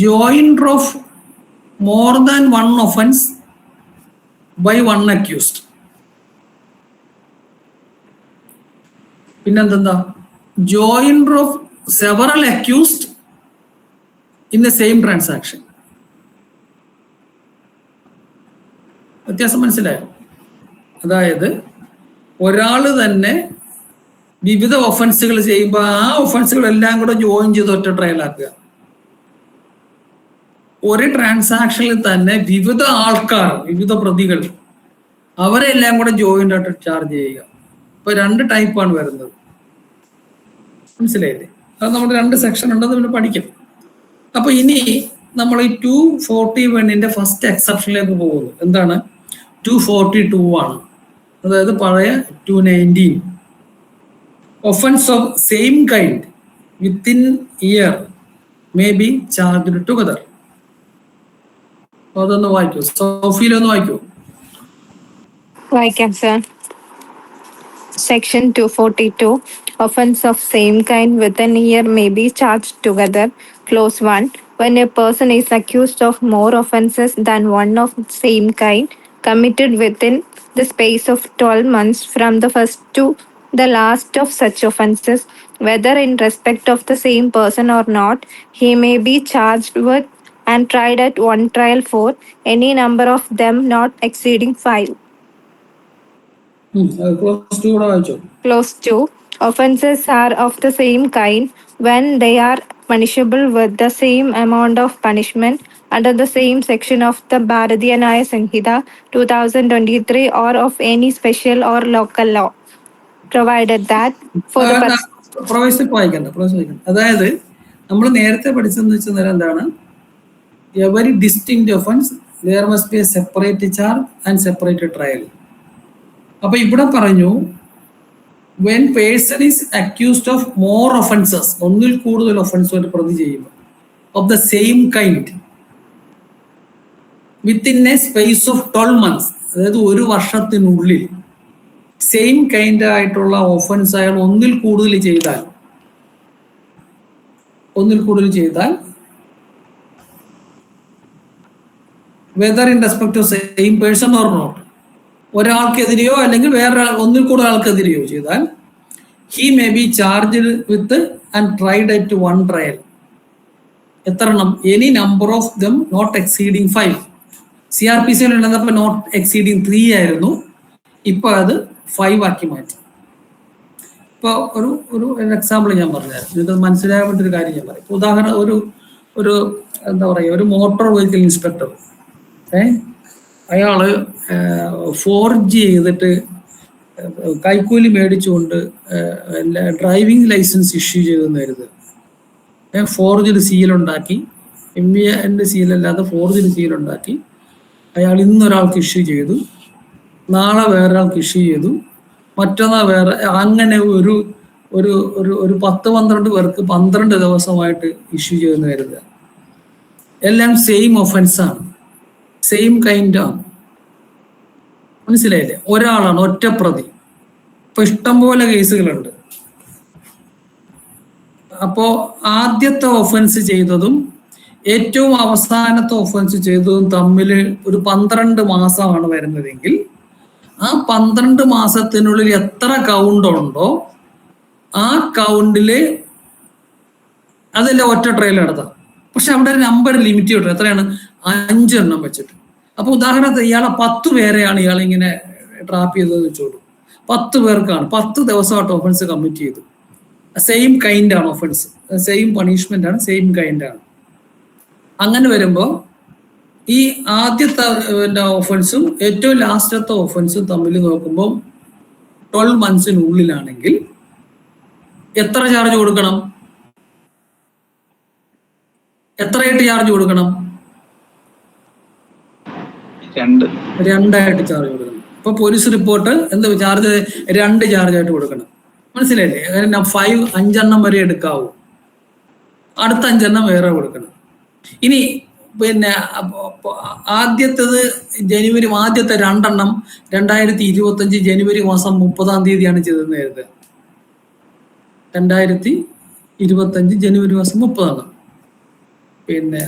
joinder of more than 1 offence by 1 accused. പിന്നെന്താ? joinder of several accused in the same transaction. വ്യത്യാസം മനസ്സിലായോ? അതായത് ഒരാള് തന്നെ വിവിധ ഒഫൻസുകൾ ചെയ്യുമ്പോൾ ആ ഒഫൻസുകളെല്ലാം കൂടെ ജോയിൻ ചെയ്ത് ഒറ്റ ട്രയലാക്കുക. ഒരു ട്രാൻസാക്ഷനിൽ തന്നെ വിവിധ ആൾക്കാർ, വിവിധ പ്രതികൾ, അവരെല്ലാം കൂടെ ജോയിന്റ് ആയിട്ട് ചാർജ് ചെയ്യുക. ഇപ്പൊ 2 ടൈപ്പാണ് വരുന്നത്. മനസ്സിലായില്ലേ? അത് നമ്മുടെ 2 സെക്ഷൻ ഉണ്ടെന്ന് പിന്നെ പഠിക്കും. അപ്പൊ ഇനി നമ്മൾ ഈ 241 ഫസ്റ്റ് എക്സെപ്ഷനിലേക്ക് പോകുന്നു. എന്താണ്? 242 ആണ്. അതായത് പഴയ 219. Offence of same kind within year may be charged together. അതൊന്ന് വായിക്കൂ. സോഫിയിലൊന്ന് വായിക്കൂ. Like sir. Section 242. Offence of same kind within a year may be charged together. Clause 1. When a person is accused of more offences than one of same kind committed within the space of 12 months from the first to the last of such offences, whether in respect of the same person or not, he may be charged with and tried at one trial for any number of them not exceeding 5. Close 2 കൂടെ വായിച്ചോ. Clause 2. Offences are of the same kind when they are punishable with the same amount of punishment under the same section of the Bharatiya Nyaya Sanhita 2023 or of any special or local law, provided that for the proviso വായിക്കണ്ട. അതായത് നമ്മൾ നേരത്തെ പഠിച്ചതെന്ന് വെച്ചാൽ എന്താണ്? Every distinct offence there must be a separate charge and separate trial. അപ്പൊ ഇവിടെ പറഞ്ഞു when person is accused of more offenses, ഒന്നിൽ കൂടുതൽ ഒഫൻസ് ഒരു പ്രതി ചെയ്യുമ്പോൾ of the same kind within a space of 12 months, അതായത് 1 വർഷത്തിനുള്ളിൽ സെയിം കൈൻഡ് ആയിട്ടുള്ള ഒഫൻസ് അയാൾ ഒന്നിൽ കൂടുതൽ ചെയ്താൽ whether in respect to same person or not, ഒരാൾക്കെതിരെയോ അല്ലെങ്കിൽ വേറെ ഒന്നിൽ കൂടുതൽ ആൾക്കെതിരെയോ ചെയ്താൽ he may be charged with and tried at one trial. എത്ര എണ്ണം? any number of them not exceeding 5. CRPC ഉണ്ടെന്നപ്പോൾ നോട്ട് എക്സീഡിങ് 3 ആയിരുന്നു, ഇപ്പൊ അത് 5 ആക്കി മാറ്റി. ഇപ്പോൾ ഒരു എക്സാമ്പിൾ ഞാൻ പറഞ്ഞുതരാം, ഇത് മനസ്സിലാകാൻ വേണ്ടി ഒരു കാര്യം ഞാൻ പറയും. ഉദാഹരണം, ഒരു എന്താ പറയുക, ഒരു മോട്ടോർ വെഹിക്കിൾ ഇൻസ്പെക്ടർ അയാള് ഫോർജ് ചെയ്തിട്ട് കൈക്കൂലി മേടിച്ചുകൊണ്ട് ഡ്രൈവിംഗ് ലൈസൻസ് ഇഷ്യൂ ചെയ്തെന്ന് കരുതുക. ഫോർജ്ഡ് സീലുണ്ടാക്കി, MVN സീലല്ലാതെ ഫോർജ്ഡ് സീലുണ്ടാക്കി അയാൾ ഇന്നൊരാൾക്ക് ഇഷ്യൂ ചെയ്തു, നാളെ വേറൊരാൾക്ക് ഇഷ്യൂ ചെയ്തു, മറ്റന്നാൾ വേറെ, അങ്ങനെ ഒരു 10-12 പേർക്ക് 12 ദിവസമായിട്ട് ഇഷ്യൂ ചെയ്തെന്ന് കരുതുക. എല്ലാം സെയിം ഒഫൻസാണ്, സെയിം കൈൻഡാണ്. മനസ്സിലായില്ലേ? ഒരാളാണ്, ഒറ്റ പ്രതി. ഇപ്പൊ ഇഷ്ടംപോലെ കേസുകളുണ്ട്. അപ്പോ ആദ്യത്തെ ഒഫൻസ് ചെയ്തതും ഏറ്റവും അവസാനത്തെ ഒഫൻസ് ചെയ്തതും തമ്മിൽ ഒരു 12 മാസമാണ് വരുന്നതെങ്കിൽ ആ 12 മാസത്തിനുള്ളിൽ എത്ര കൗണ്ട് ഉണ്ടോ ആ കൗണ്ടില് അതെല്ലാം ഒറ്റ ട്രയൽ നടത്താം. പക്ഷെ അവിടെ ഒരു നമ്പർ ലിമിറ്റ് കിട്ടും. എത്രയാണ്? 5 എണ്ണം വെച്ചിട്ട്. അപ്പൊ ഉദാഹരണത്തിന് ഇയാളെ 10 പേരെയാണ് ഇയാൾ ഇങ്ങനെ ട്രാപ്പ് ചെയ്തത് വെച്ചോളൂ. 10 പേർക്കാണ് 10 ദിവസമായിട്ട് ഒഫൻസ് കമ്മിറ്റ് ചെയ്തു. സെയിം കൈൻഡ് ആണ് ഒഫൻസ്, സെയിം പണിഷ്മെന്റ് ആണ്, സെയിം കൈൻഡ് ആണ്. അങ്ങനെ വരുമ്പോൾ ഈ ആദ്യത്തെ ഒഫൻസും ഏറ്റവും ലാസ്റ്റത്തെ ഒഫൻസും തമ്മിൽ നോക്കുമ്പോൾ 12 മന്ത്സിനുള്ളിലാണെങ്കിൽ എത്ര ചാർജ് കൊടുക്കണം? എത്രയായിട്ട് ചാർജ് കൊടുക്കണം? 2 ആയിട്ട് ചാർജ് കൊടുക്കണം. ഇപ്പൊ പോലീസ് റിപ്പോർട്ട് എന്ത് ചാർജ്? 2 ചാർജായിട്ട് കൊടുക്കണം. മനസ്സിലായില്ലേ? 5 എണ്ണം വരെ എടുക്കാവൂ, അടുത്ത 5 എണ്ണം വേറെ കൊടുക്കണം. ഇനി പിന്നെ ആദ്യത്തേത് ജനുവരി, ആദ്യത്തെ 2 എണ്ണം 2025 ജനുവരി മാസം 30-ാം തീയതിയാണ് ചെയ്തതെന്ന് കരുതുക. 2025 ജനുവരി മാസം 30-ആണ്. പിന്നെ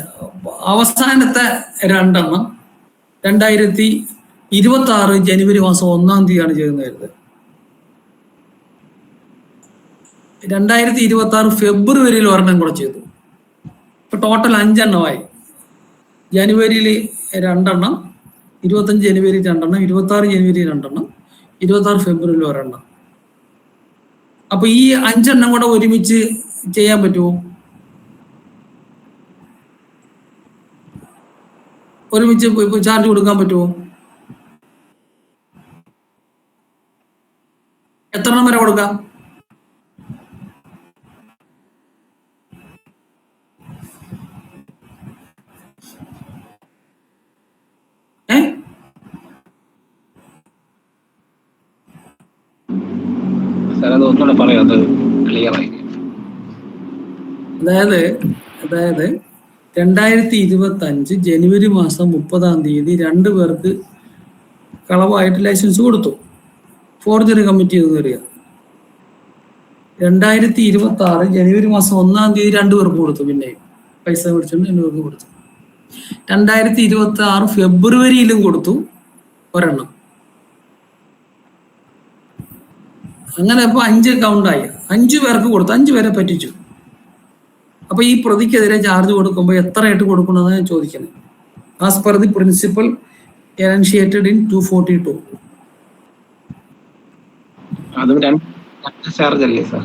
അവസാനത്തെ 2 എണ്ണം 2026 ജനുവരി മാസം 1-ാം തീയതിയാണ് ചെയ്തതെന്ന് കരുതുക. 2026 ഫെബ്രുവരിയിൽ 1 കൂടെ ചെയ്തു. ഇപ്പൊ ടോട്ടൽ 5 എണ്ണമായി. ജനുവരിയിൽ 2 എണ്ണം, 25 ജനുവരി 2 എണ്ണം, 26 ജനുവരി 2 എണ്ണം, 26 ഫെബ്രുവരിയിൽ 1 എണ്ണം. അപ്പൊ ഈ 5 എണ്ണം കൂടെ ഒരുമിച്ച് ചെയ്യാൻ പറ്റുമോ? ഒരുമിച്ച് ചാർജ് കൊടുക്കാൻ പറ്റുമോ? എത്ര എണ്ണം വരെ കൊടുക്കാം? സാർ അത് ഒന്നുകൂടെ പറയാം, അത് ക്ലിയർ ആയി. അതായത് 2025 ജനുവരി മാസം 30 രണ്ടുപേർക്ക് കളവായിട്ട് ലൈസൻസ് കൊടുത്തു. ഫോർജറി കമ്മിറ്റി എന്ന് വരിക. 2026 ജനുവരി മാസം 1 രണ്ടുപേർക്ക് കൊടുത്തു. പിന്നെ പൈസ മേടിച്ചുകൊണ്ട് രണ്ടുപേർക്ക് കൊടുത്തു. 2026 ഫെബ്രുവരിയിലും കൊടുത്തു ഒരെണ്ണം. അങ്ങനെ ഇപ്പൊ 5 കൗണ്ടായി. 5 പേർക്ക് കൊടുത്തു, 5 പേരെ പറ്റിച്ചു. അപ്പൊ ഈ പ്രതിക്കെതിരെ ചാർജ് കൊടുക്കുമ്പോൾ എത്രയായിട്ട് കൊടുക്കണമെന്ന് ഞാൻ ചോദിക്കുന്നത്. As per the principle enunciated in 242. അതും രണ്ട് ചാർജ് അല്ലേ സാർ?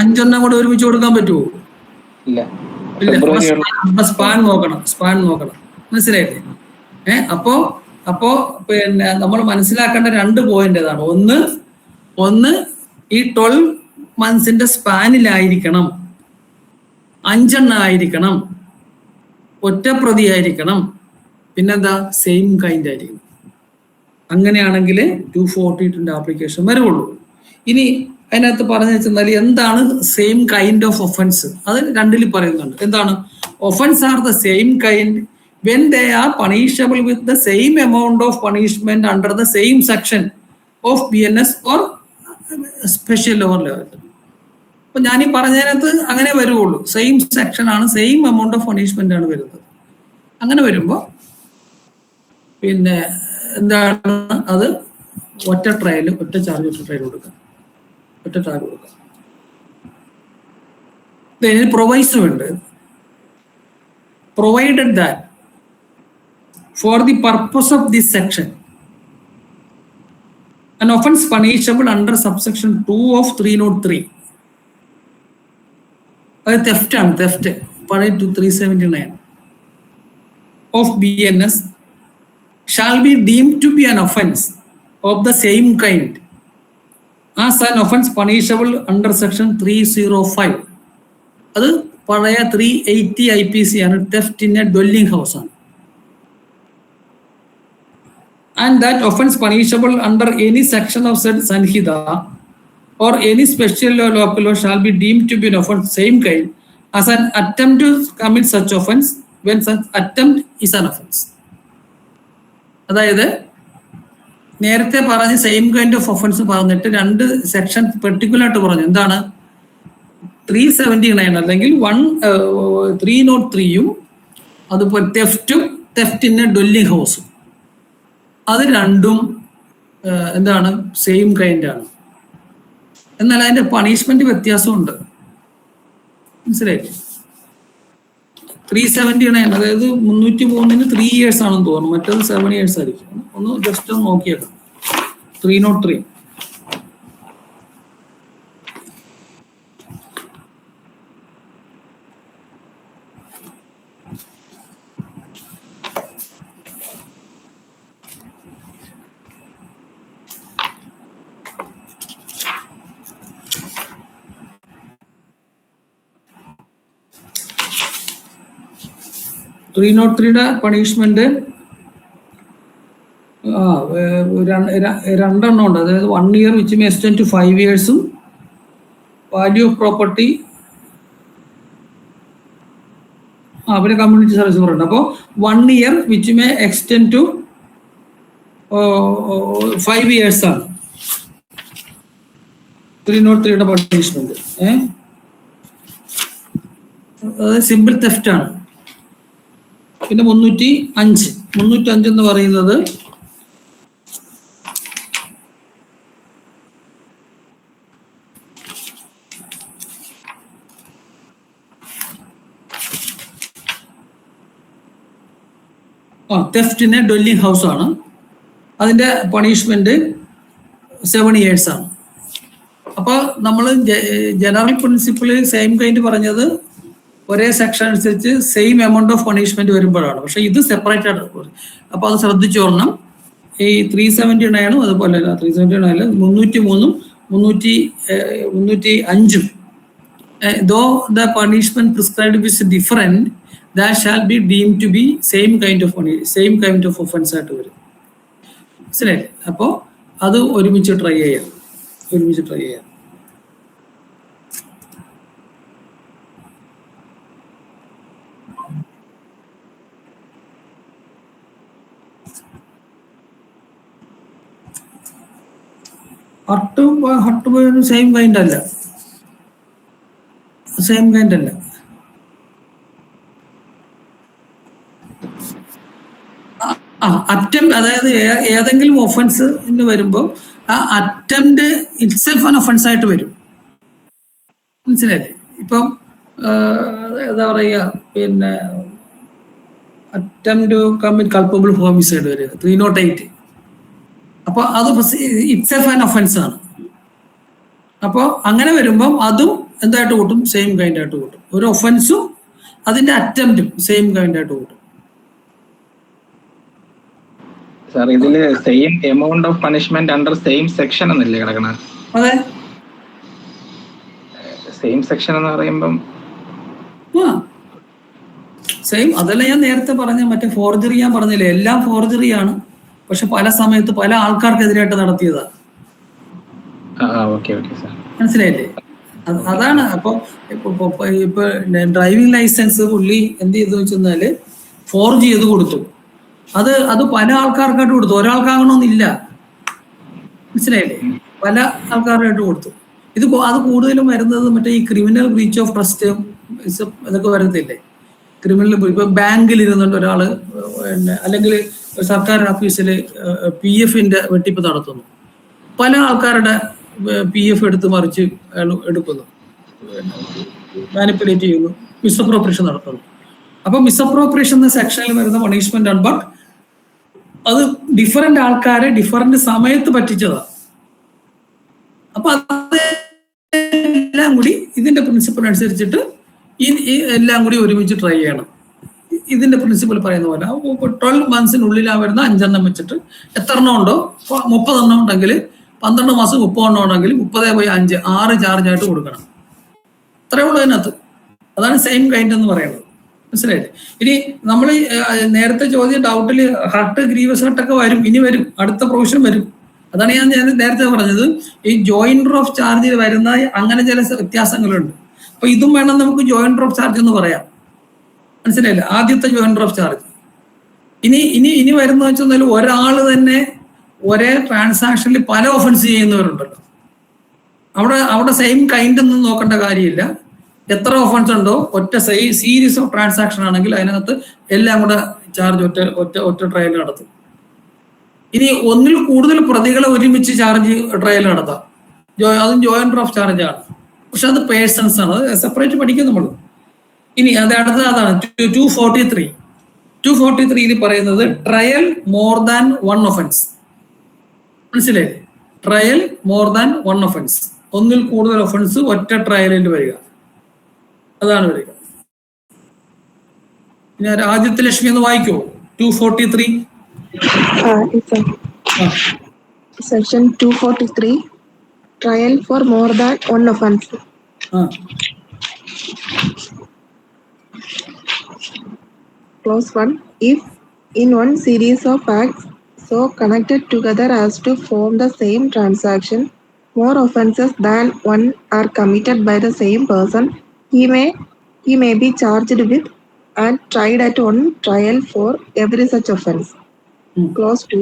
അഞ്ചെണ്ണം കൂടെ ഒരുമിച്ച് കൊടുക്കാൻ പറ്റുമോ? ഇല്ല. സ്പാൻ നോക്കണം. മനസ്സിലായില്ലേ? അപ്പോ പിന്നെ നമ്മൾ മനസ്സിലാക്കേണ്ട 2 പോയിന്റ് ഏതാണ്? ഒന്ന് ഈ 12 മന്ത്സിന്റെ സ്പാനിലായിരിക്കണം, 5 എണ്ണം ആയിരിക്കണം, ഒറ്റപ്രതി ആയിരിക്കണം, പിന്നെന്താ സെയിം കൈൻഡ് ആയിരിക്കണം. അങ്ങനെയാണെങ്കിൽ 242 ആപ്ലിക്കേഷൻ വരുള്ളൂ. ഇനി അതിനകത്ത് പറഞ്ഞു വെച്ചാൽ എന്താണ് സെയിം കൈൻഡ് ഓഫ് ഒഫൻസ്? അത് 2 പറയുന്നുണ്ട്. എന്താണ്? Offence are the same kind when they are punishable with the same amount of punishment under the same section of BNS or special law level. അപ്പൊ ഞാൻ ഈ പറഞ്ഞതിനകത്ത് അങ്ങനെ വരുള്ളൂ. സെയിം സെക്ഷൻ ആണ്, same amount of punishment ആണ് വരുന്നത്. അങ്ങനെ വരുമ്പോൾ പിന്നെ എന്താണ് അത്? ഒറ്റ ട്രയൽ കൊടുക്കാം. ഇതിന് പ്രൊവൈസോ ഉണ്ട്. Provided that for the purpose of this section, an offence punishable under subsection 2 of 303, theft punishable to 379 of BNS, shall be deemed to be an offence of the same kind as an offence punishable under section 305. അത് പഴയ 380 IPC ആണ്. theft in a dwelling house ആണ്. And that offence punishable under any section of said Sanhita or any special law, local law shall be deemed to be an offence same kind as an attempt to commit such offence when such attempt is an offence. അതായത് നേരത്തെ പറഞ്ഞ same kind of offence പറഞ്ഞിട്ട് 2 section particular ആയിട്ട് പറഞ്ഞു. എന്താണ്? 379 അല്ലെങ്കിൽ 303 അതുപോലെ theft in A dwelling ഹൗസും. അത് രണ്ടും എന്താണ്? സെയിം കൈൻഡ് ആണ്. എന്നാൽ അതിന്റെ പണിഷ്മെന്റ് വ്യത്യാസമുണ്ട്. മനസ്സിലായില്ലേ? 379 അതായത് 303 3 years ആണെന്ന് തോന്നുന്നു. മറ്റേത് 7 years ആയിരിക്കും. ഒന്ന് ജസ്റ്റ് നോക്കിയേക്കാം. 303 303 പണിഷ്മെന്റ് 2 ഉണ്ട്. അതായത് 1 year which may extend to 5 years, value of property പിന്നെ കമ്മ്യൂണിറ്റി സർവീസ് പറയുന്നുണ്ട്. അപ്പോൾ 1 year which may extend to 5 years ആണ് 303 പണിഷ്മെന്റ്. അത് സിമ്പിൾ തെഫ്റ്റ് ആണ്. പിന്നെ 305 എന്ന് പറയുന്നത് theft in A dwelling house ആണ്. അതിന്റെ പണിഷ്മെന്റ് 7 years ആണ്. അപ്പൊ നമ്മൾ ജനറൽ പ്രിൻസിപ്പിൾ സെയിം കൈൻഡ് പറഞ്ഞത് ഒരേ സെക്ഷൻ അനുസരിച്ച് സെയിം എമൗണ്ട് ഓഫ് പണിഷ്മെന്റ് വരുമ്പോഴാണ്. പക്ഷെ ഇത് സെപ്പറേറ്റ് ആയിട്ട്. അപ്പൊ അത് ശ്രദ്ധിച്ചോളണം. ഈ 379 അതുപോലെ 379 303 305 though the punishment prescribed is different, that shall be deemed to be same kind of offense ആയിട്ട് വരും. മനസ്സിലായില്ലേ? അപ്പോൾ അത് ഒരുമിച്ച് ട്രൈ ചെയ്യാം. ഹട്ട് സെയിം കൈൻഡ് അല്ല. അറ്റംപ്റ്റ്, അതായത് ഏതെങ്കിലും ഒഫൻസ് വരുമ്പോൾ ആ അറ്റംപ്റ്റ് ഇറ്റ്സെൽഫ് ആൻ ഒഫൻസ് ആയിട്ട് വരും. മനസ്സിലായില്ലേ? ഇപ്പം എന്താ പറയുക, പിന്നെ attempt to commit culpable homicide വരിക 308. അപ്പോൾ അത് ഇറ്റ്സെൽഫ് ആൻ ഒഫൻസ് ആണ്. അപ്പോൾ അങ്ങനെ വരുമ്പം അതും എന്തായിട്ട് കൂട്ടും? സെയിം കൈൻഡ് ആയിട്ട് കൂട്ടും. ഒരു ഒഫൻസും അതിന്റെ അറ്റംപ്റ്റും സെയിം കൈൻഡ് ആയിട്ട് കൂട്ടും. സാർ ഇതില് same amount of punishment under same section എന്നല്ലേ കിടക്കണ? അതെ, സെയിം സെക്ഷൻ എന്ന് പറയുമ്പം സെയിം. അതല്ല ഞാൻ നേരത്തെ പറഞ്ഞ മറ്റേ ഫോർജറി ഞാൻ പറഞ്ഞില്ലേ, എല്ലാം ഫോർജറിയാണ്, പക്ഷെ പല സമയത്ത് പല ആൾക്കാർക്കെതിരായിട്ട് നടത്തിയതാണ്. മനസ്സിലായില്ലേ? അതാണ്. അപ്പൊ ഇപ്പൊ ഡ്രൈവിംഗ് ലൈസൻസ് പുള്ളി എന്ത് ചെയ്തു വെച്ചെന്നാല് ഫോർജ് ചെയ്ത് കൊടുത്തു. അത് പല ആൾക്കാർക്കായിട്ട് കൊടുത്തു, ഒരാൾക്കാകണമെന്നില്ല. മനസ്സിലായില്ലേ? പല ആൾക്കാർക്കായിട്ട് കൊടുത്തു. അത് കൂടുതലും വരുന്നത് മറ്റേ ഈ ക്രിമിനൽ ബ്രീച്ച് ഓഫ് ട്രസ്റ്റ് ഇതൊക്കെ വരുന്നില്ലേ? ക്രിമിനൽ ഇപ്പൊ ബാങ്കിൽ ഇരുന്നുകൊണ്ട് ഒരാള് അല്ലെങ്കിൽ സർക്കാർ ഓഫീസിൽ PF വെട്ടിപ്പ് നടത്തുന്നു, പല ആൾക്കാരുടെ PF എടുത്ത് മറിച്ച് എടുക്കുന്നു, മാനിപ്പുലേറ്റ് ചെയ്യുന്നു, മിസ്അപ്രോപ്രിയേഷൻ നടത്തുന്നു. അപ്പൊ മിസ്അപ്രോപ്രിയേഷൻ എന്ന സെക്ഷനിൽ വരുന്ന പണിഷ്മെന്റ് ആണ്. ബട്ട് അത് ഡിഫറെന്റ് ആൾക്കാരെ ഡിഫറെന്റ് സമയത്ത് പറ്റിച്ചതാണ്. അപ്പൊ അതെല്ലാം കൂടി ഇതിന്റെ പ്രിൻസിപ്പിൾ അനുസരിച്ചിട്ട് എല്ലാം കൂടി ഒരുമിച്ച് ട്രൈ ചെയ്യണം. ഇതിന്റെ പ്രിൻസിപ്പിൾ പറയുന്ന പോലെ 12 monthsനുള്ളിൽ വരുന്ന 5 എണ്ണം വെച്ചിട്ട് എത്ര എണ്ണം ഉണ്ടോ, 30 എണ്ണം ഉണ്ടെങ്കിൽ 12 മാസം 30 എണ്ണം ഉണ്ടെങ്കിൽ 30/5 6 ചാർജ് ആയിട്ട് കൊടുക്കണം. അത്രേ ഉള്ളൂ അതിനകത്ത്. അതാണ് സെയിം കൈൻഡ് എന്ന് പറയുന്നത്. മനസ്സിലായില്ലേ? ഇനി നമ്മൾ നേരത്തെ ചോദ്യം ഡൗട്ടിൽ ഹർട്ട്, ഗ്രീവസ് ഹർട്ടൊക്കെ വരും, ഇനി വരും, അടുത്ത പ്രൊവിഷൻ വരും. അതാണ് ഞാൻ നേരത്തെ പറഞ്ഞത്. ഈ ജോയിന്റർ ഓഫ് ചാർജിൽ വരുന്ന അങ്ങനെ ചില വ്യത്യാസങ്ങളുണ്ട്. അപ്പൊ ഇതും വേണം നമുക്ക് ജോയിന്റർ ഓഫ് ചാർജ് എന്ന് പറയാം. മനസ്സിലായില്ലേ? ആദ്യത്തെ ജോയിന്റർ ഓഫ് ചാർജ്. ഇനി വരുന്ന വെച്ചാൽ ഒരാൾ തന്നെ ഒരേ ട്രാൻസാക്ഷനിൽ പല ഒഫൻസ് ചെയ്യുന്നവരുണ്ടല്ലോ. അവിടെ സെയിം കൈൻഡ് ഒന്നും നോക്കേണ്ട കാര്യമില്ല. എത്ര ഒഫൻസ് ഉണ്ടോ ഒറ്റ സീരീസ് ഓഫ് ട്രാൻസാക്ഷൻ ആണെങ്കിൽ അതിനകത്ത് എല്ലാം കൂടെ ചാർജ് ഒറ്റ ട്രയൽ നടത്തും. ഇനി ഒന്നിൽ കൂടുതൽ പ്രതികളെ ഒരുമിച്ച് ചാർജ് ട്രയൽ നടത്താം, അതും ജോയിന്റർ ഓഫ് ചാർജ് ആണ്. പക്ഷെ അത് പേഴ്സൺസ് ആണ്, അത് സെപ്പറേറ്റ് പഠിക്കും നമ്മൾ. ഇനി അടുത്തത് അതാണ് 243 പറയുന്നത് ട്രയൽ മോർ ദാൻ 1 ഒഫൻസ്. മനസ്സിലായില്ലേ? ട്രയൽ മോർ ദാൻ 1 ഒഫൻസ്, ഒന്നിൽ കൂടുതൽ ഒഫൻസ് ഒറ്റ ട്രയലിൽ വരിക, അതാണ് വരിക. ഞാൻ ആദ്യത്തെ ലക്ഷ്മി എന്ന് വായിക്കോ? 243 Section 243 trial for more than 1 offense. Clause 1. If in one series of acts so connected together as to form the same transaction, more offenses than one are committed by the same person, he may be charged with and tried at one trial for every such offense. Clause 2.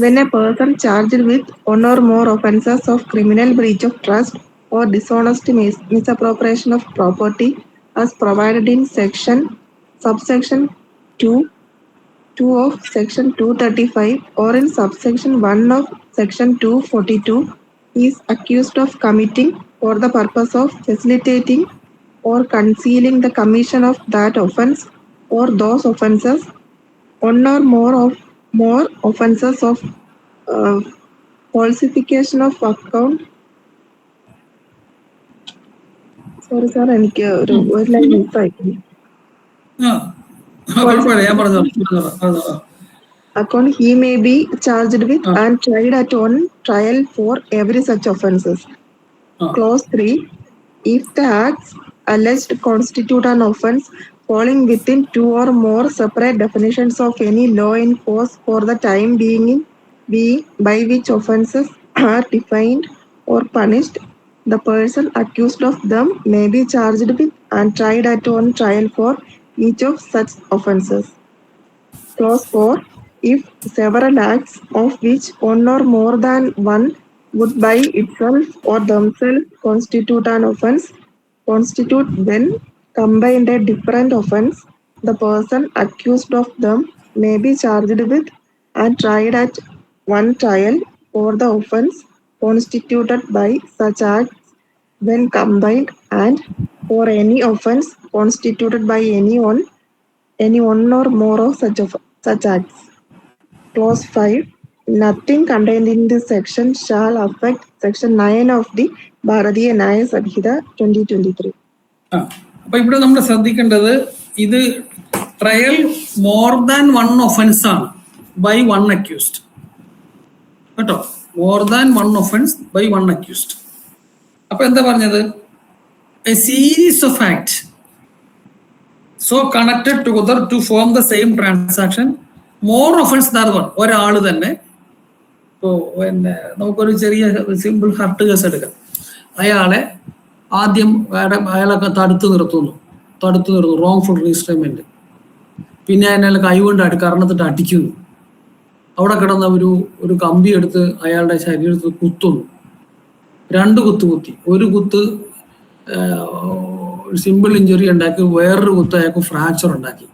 When a person charged with one or more offenses of criminal breach of trust or dishonest misappropriation of property as provided in subsection 2 of section 235 or in subsection 1 of section 242 is accused of committing for the purpose of facilitating or concealing the commission of that offense or those offenses, one or more offenses of falsification of account. Sorry sir, എനിക്ക് ഒരു line മിസ്സായി. Account he may be charged with and tried at one trial for every such offenses. Clause 3. If the acts alleged constitute an offense falling within 2 or more separate definitions of any law in force for the time being in by which offences are defined or punished, the person accused of them may be charged with and tried at one trial for each of such offences. Clause 4. If several acts of which one or more than one would by itself or themselves constitute an offence, constitute when combined a different offence, the person accused of them may be charged with and tried at one trial for the offence constituted by such acts when combined, and for any offence constituted by any one or more of such acts. Clause 5. Nothing contained in this section shall affect section 9 of the Bharatiya Nyaya Samhita 2023. അപ്പൊ ഇവിടെ നമ്മൾ ശ്രദ്ധിക്കേണ്ടത് ഇത് trial more than one offence ആണ് by one accused കേട്ടോ. More than one offence by one accused. അപ്പൊ എന്താ പറഞ്ഞത്? A series of act so connected together to form the same transaction more offence than one. ഒരാള് തന്നെ ഇപ്പോ പിന്നെ നമുക്കൊരു ചെറിയ സിമ്പിൾ ഹർട്ട് കേസ് എടുക്കാം. അയാളെ ആദ്യം അയാളൊക്കെ തടുത്തു നിർത്തുന്നു, റോങ് ഫുൾ റീസ്ട്രെയിൻമെന്റ്. പിന്നെ അയാളെ കൈകൊണ്ട് കർണത്തിട്ട് അടിക്കുന്നു. അവിടെ കിടന്ന ഒരു കമ്പി എടുത്ത് അയാളുടെ ശരീരത്തിൽ കുത്തുന്നു. 2 കുത്ത് കുത്തി. ഒരു കുത്ത് സിമ്പിൾ ഇഞ്ചുറി ഉണ്ടാക്കി, വേറൊരു കുത്ത് അയാൾക്ക് ഫ്രാക്ചർ ഉണ്ടാക്കി.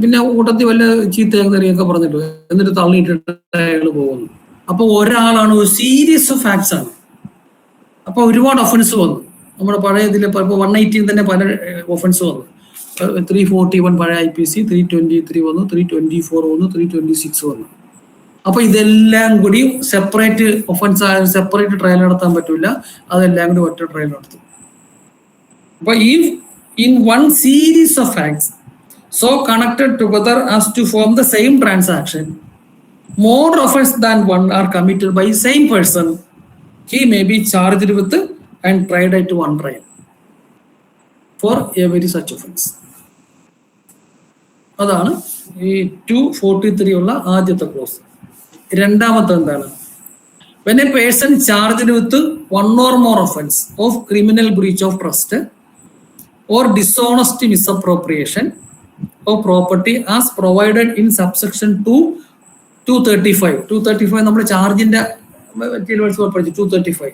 പിന്നെ കൂട്ടത്തിൽ വല്ല ചീത്തയൊക്കെ പറഞ്ഞിട്ട് എന്നിട്ട് തള്ളിയിട്ടിട്ട് അയാൾ പോകുന്നു. അപ്പൊ ഒരാളാണ്, ഒരു സീരീസ് ഓഫ് ആക്ട്സ് ആണ്. അപ്പൊ ഒരുപാട് ഒഫൻസ് വന്നു. നമ്മുടെ പഴയ ഇതിൽ ഇപ്പോൾ 118 തന്നെ പല ഒഫൻസ് വന്നു. 341 പഴയ IPC, 323 വന്നു, 324 വന്നു, 326 വന്നു. അപ്പൊ ഇതെല്ലാം കൂടി സെപ്പറേറ്റ് ഒഫൻസ് സെപ്പറേറ്റ് ട്രയൽ നടത്താൻ പറ്റില്ല. അതെല്ലാം കൂടി ഒറ്റ ട്രയൽ നടത്തും. അപ്പൊ in one series of acts so connected together as to form the same transaction, more offense than one are committed by same person, he may be charged with and tried at one trial for every such offense. അതാണ് ഈ 243 ഉള്ള ആദ്യത്തെ close. രണ്ടാമത്തെ എന്താണ്? When a person charged with one or more offense of criminal breach of trust or dishonest misappropriation of property as provided in subsection 235 നമ്മുടെ ചാർജിന്റെ 235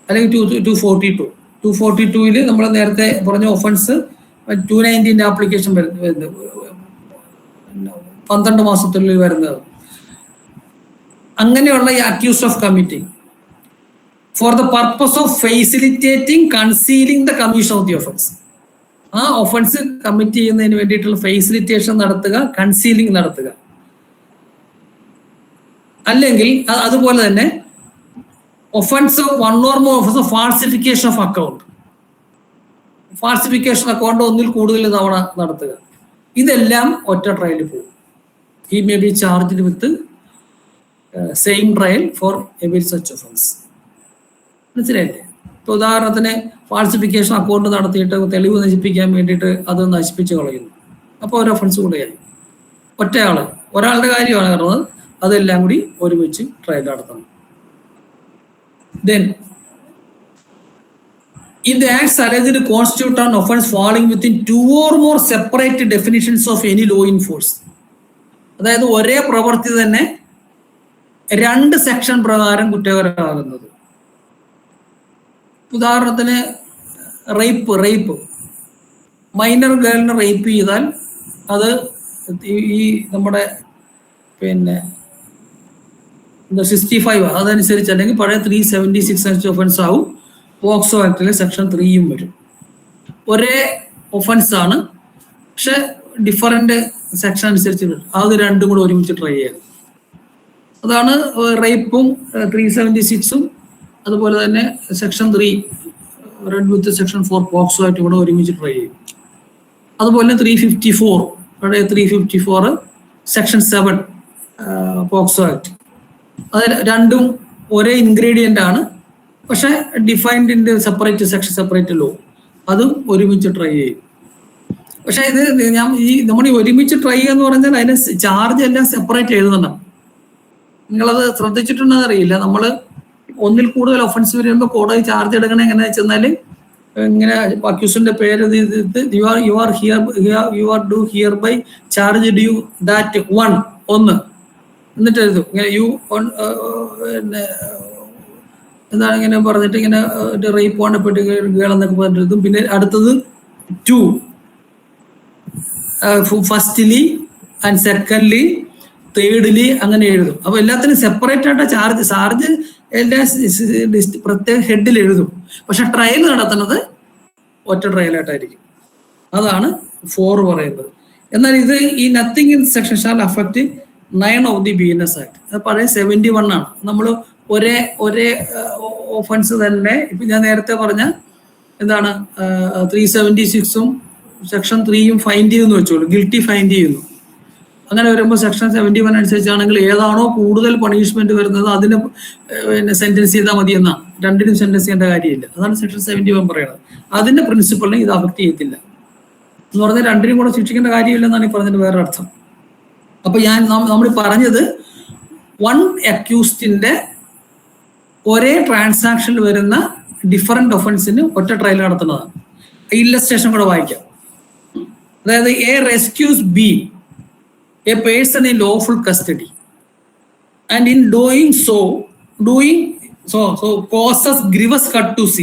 അല്ലെങ്കിൽ 242 നമ്മൾ നേരത്തെ പറഞ്ഞ ഒഫൻസ് 290 ആപ്ലിക്കേഷൻ 12 മാസത്തിനുള്ളിൽ വരുന്നത്. അങ്ങനെയുള്ള ഈ accused of committing for the purpose of facilitating concealing the commission of the offence. ആ ഒഫൻസ് കമ്മിറ്റ് ചെയ്യുന്നതിന് വേണ്ടിയിട്ടുള്ള ഫെസിലിറ്റേഷൻ നടത്തുക, കൺസീലിംഗ് നടത്തുക. അല്ലെങ്കിൽ അതുപോലെ തന്നെ offence one or more offence falsification of account, falsification account ഒന്നിൽ കൂടുതൽ തവണ നടത്തുക. ഇതെല്ലാം ഒറ്റ ട്രയലിൽ പോകും. He may be charged with same trial for every such offence. മനസ്സിലായില്ലേ? ഇപ്പൊ ഉദാഹരണത്തിന് ഫാൾസിഫിക്കേഷൻ അക്കൗണ്ട് നടത്തിയിട്ട് തെളിവ് നശിപ്പിക്കാൻ വേണ്ടിയിട്ട് അത് നശിപ്പിച്ച് കളയുന്നു. അപ്പോൾ ഒരു ഒഫൻസ് കൂടെയായി. ഒരാളുടെ കാര്യമാണ് പറഞ്ഞത്. അതെല്ലാം കൂടി ഒരുമിച്ച് ട്രയൽ നടത്തണം. Then, if the acts alleged constitute an offense falling within 2 or more separate definitions of any law in force, അതായത് ഒരേ പ്രവൃത്തി തന്നെ 2 സെക്ഷൻ പ്രകാരം കുറ്റകരമാകുന്നത്. ഉദാഹരണത്തിന് റേപ്പ് മൈനർ ഗേളിനെ റേപ്പ് ചെയ്താൽ അത് ഈ നമ്മുടെ പിന്നെ 65 അതനുസരിച്ച്, അല്ലെങ്കിൽ പഴയ 376 ഒഫൻസ് ആവും. പോക്സോ ആക്ടിലെ സെക്ഷൻ 3 വരും. ഒരേ ഒഫൻസ് ആണ്, പക്ഷെ ഡിഫറൻറ്റ് സെക്ഷൻ അനുസരിച്ച് അത് രണ്ടും കൂടെ ഒരുമിച്ച് ട്രൈ ചെയ്യാം. അതാണ് റേപ്പും 376 അതുപോലെ തന്നെ section 3 read with section 4 POCSO ആയിട്ട് കൂടെ ഒരുമിച്ച് ട്രൈ ചെയ്യും. അതുപോലെ 354 പഴയ 354 സെക്ഷൻ 7 പോക്സോ ആക്ട്, അത് രണ്ടും ഒരേ ഇൻഗ്രീഡിയൻ്റ് ആണ്, പക്ഷെ defined separate section separate law, അതും ഒരുമിച്ച് ട്രൈ ചെയ്യും. പക്ഷെ ഇത് നമ്മൾ ഈ ഒരുമിച്ച് ട്രൈ ചെയ്യുക എന്ന് പറഞ്ഞാൽ അതിന് ചാർജ് എല്ലാം സെപ്പറേറ്റ് എഴുതണം. നിങ്ങളത് ശ്രദ്ധിച്ചിട്ടുണ്ടെന്ന് അറിയില്ല. നമ്മൾ ഒന്നിൽ കൂടുതൽ ഒഫൻസ് വരുമ്പോൾ കോടതി ചാർജ് എടുക്കണ എങ്ങനെയാ വെച്ചാൽ ഇങ്ങനെ അക്യൂസിന്റെ പേര് you are do hereby charge you that ഒന്ന് എന്നിട്ട് എഴുതും ഇങ്ങനെ പിന്നെ എന്താണ് ഇങ്ങനെ പറഞ്ഞിട്ട് ഇങ്ങനെ റേപ്പ് പോകപ്പെട്ട എന്നൊക്കെ പറഞ്ഞിട്ട് എഴുതും. പിന്നെ അടുത്തത് 2 ഫസ്റ്റ്ലി ആൻഡ് സെക്കൻഡ്ലി തേർഡ്ലി അങ്ങനെ എഴുതും. അപ്പൊ എല്ലാത്തിനും സെപ്പറേറ്റ് ആയിട്ട് ചാർജ് എല്ലാ പ്രത്യേക ഹെഡിൽ എഴുതും. പക്ഷെ ട്രയൽ നടത്തുന്നത് ഒറ്റ ട്രയലായിട്ടായിരിക്കും. അതാണ് 4 പറയുന്നത്. എന്നാൽ ഇത് ഈ nothing in section shall affect 9 of the BNS act. അത് പഴയ 71 ആണ്. നമ്മൾ ഒരേ ഓഫൻസ് തന്നെ ഇപ്പൊ ഞാൻ നേരത്തെ പറഞ്ഞ എന്താണ് 376ഉം സെക്ഷൻ 3യും ഫൈൻഡ് ചെയ്യുന്നു വെച്ചോളൂ, ഗിൽറ്റി ഫൈൻഡ് ചെയ്യുന്നു. അങ്ങനെ വരുമ്പോൾ സെക്ഷൻ 71 അനുസരിച്ചാണെങ്കിൽ ഏതാണോ കൂടുതൽ പണിഷ്മെന്റ് വരുന്നത് അതിന് പിന്നെ സെന്റൻസ് ചെയ്താൽ മതി എന്നാണ്. രണ്ടിനും സെന്റൻസ് ചെയ്യേണ്ട കാര്യമില്ല. അതാണ് സെക്ഷൻ 71 പറയുന്നത്. അതിന്റെ പ്രിൻസിപ്പളിനെ ഇത് അഫക്ട് ചെയ്യത്തില്ല എന്ന് പറഞ്ഞാൽ രണ്ടിനും കൂടെ ശിക്ഷിക്കേണ്ട കാര്യമില്ലെന്നാണ് ഈ പറഞ്ഞതിന്റെ വേറെ അർത്ഥം. അപ്പൊ നമ്മൾ പറഞ്ഞത് 1 അക്യൂസ്ഡിന്റെ ഒരേ ട്രാൻസാക്ഷനിൽ വരുന്ന ഡിഫറെന്റ് ഒഫൻസിന് ഒറ്റ ട്രയൽ നടത്തുന്നതാണ്. ഇല്ലസ്ട്രേഷൻ കൂടെ വായിക്കാം. അതായത് A rescues B a person in lawful custody and in doing so causes grievous hurt to C,